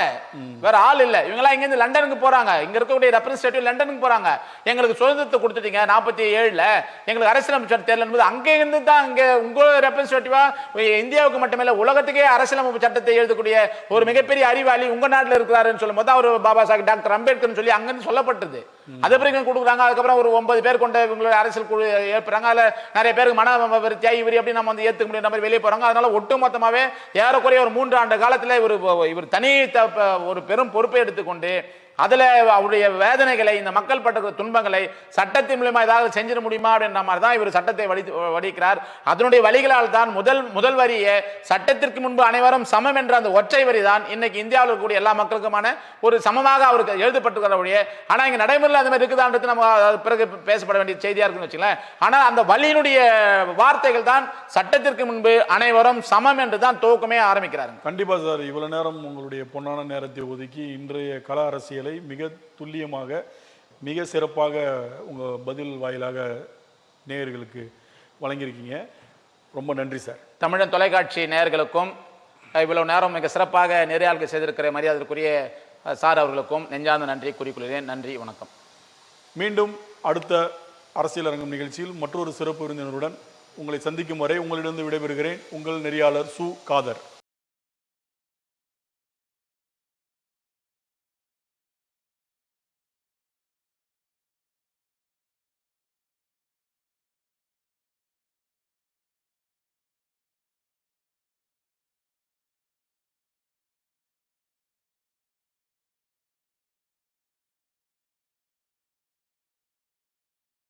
வேற ஆள் இல்ல. இவங்கெல்லாம் இங்க இருந்து லண்டனுக்கு போறாங்க. இங்க இருக்கக்கூடிய ரெப்ரசன்டேட்டிவ் லண்டனுக்கு போறாங்க. எங்களுக்கு சுதந்திரத்தை கொடுத்துட்டீங்க 47ல, எங்களுக்கு அரசியலமைப்பு சட்டம் தேர்தல் என்பது அங்கே இருந்து தான் இங்க உங்க ரெப்ரசன்டேட்டிவா இந்தியாவுக்கு மட்டுமல்ல உலகத்துக்கே அரசியலமைப்பு சட்டத்தை எழுதக்கூடிய ஒரு மிகப்பெரிய அறிவாளி உங்க நாட்டில் இருக்கிறாருன்னு சொல்லும் போது அவர் பாபா சாஹிப் டாக்டர் அம்பேத்கர் சொல்லி அங்கிருந்து சொல்லப்பட்டது. அது பிறகு கொடுக்குறாங்க. அதுக்கப்புறம் ஒரு 9 பேர் கொண்ட இவங்களுடைய அரசியல் குழு ஏற்படுறாங்க. அதுல நிறைய பேருக்கு மன விருத்தியாகி இவர் எப்படி நம்ம வந்து ஏத்துக்க முடியும் மாதிரி வெளியே போறாங்க. அதனால ஒட்டுமொத்தமாவே ஏறக்குறைய ஒரு 3 ஆண்டு காலத்துல இவர் தனி ஒரு பெரும் பொறுப்பை எடுத்துக்கொண்டு அதுல அவருடைய வேதனைகளை, இந்த மக்கள் பட்ட துன்பங்களை சட்டத்தின் மூலமா ஏதாவது செஞ்சிட முடியுமா அப்படின்ற மாதிரி தான் இவர் சட்டத்தை வடிக்கிறார். அதனுடைய வழிகளால் தான் முதல் வரியே சட்டத்திற்கு முன்பு அனைவரும் சமம் என்ற அந்த ஒற்றை வரி தான் இன்னைக்கு இந்தியாவில் இருக்கக்கூடிய எல்லா மக்களுக்குமான ஒரு சமமாக அவருக்கு எழுதப்பட்டிருக்கிற. ஆனா இங்க நடைமுறையில் அந்த மாதிரி இருக்குதான்றது நம்ம பிறகு பேசப்பட வேண்டிய செய்தியா இருக்குன்னு வச்சுக்கலாம். ஆனால் அந்த வழியினுடைய வார்த்தைகள் தான் சட்டத்திற்கு முன்பு அனைவரும் சமம் என்று தான் துவக்கமே ஆரம்பிக்கிறார். கண்டிப்பா சார். இவ்வளவு நேரம் உங்களுடைய பொன்னான நேரத்தை ஒதுக்கி இன்றைய கள அரசியல் மிக துல்லியமாக மிக சிறப்பாக உங்க பதில் வாயிலாக நேயர்களுக்கு வழங்கியிருக்கீங்க. ரொம்ப நன்றி சார். தமிழன் தொலைக்காட்சி நேயர்களுக்கும் இவ்வளவு நேரம் மிக சிறப்பாக நெறியாளுக்கு செய்திருக்கிற மரியாதைக்குரிய சார் அவர்களுக்கும் நெஞ்சார்ந்த நன்றி கூறிக்கொள்கிறேன். நன்றி, வணக்கம். மீண்டும் அடுத்த அரசியல் அரங்கம் நிகழ்ச்சியில் மற்றொரு சிறப்பு விருந்தினருடன் உங்களை சந்திக்கும் வரை உங்களிடம் விடைபெறுகிறேன். உங்கள் நெறியாளர் சு. காதர்.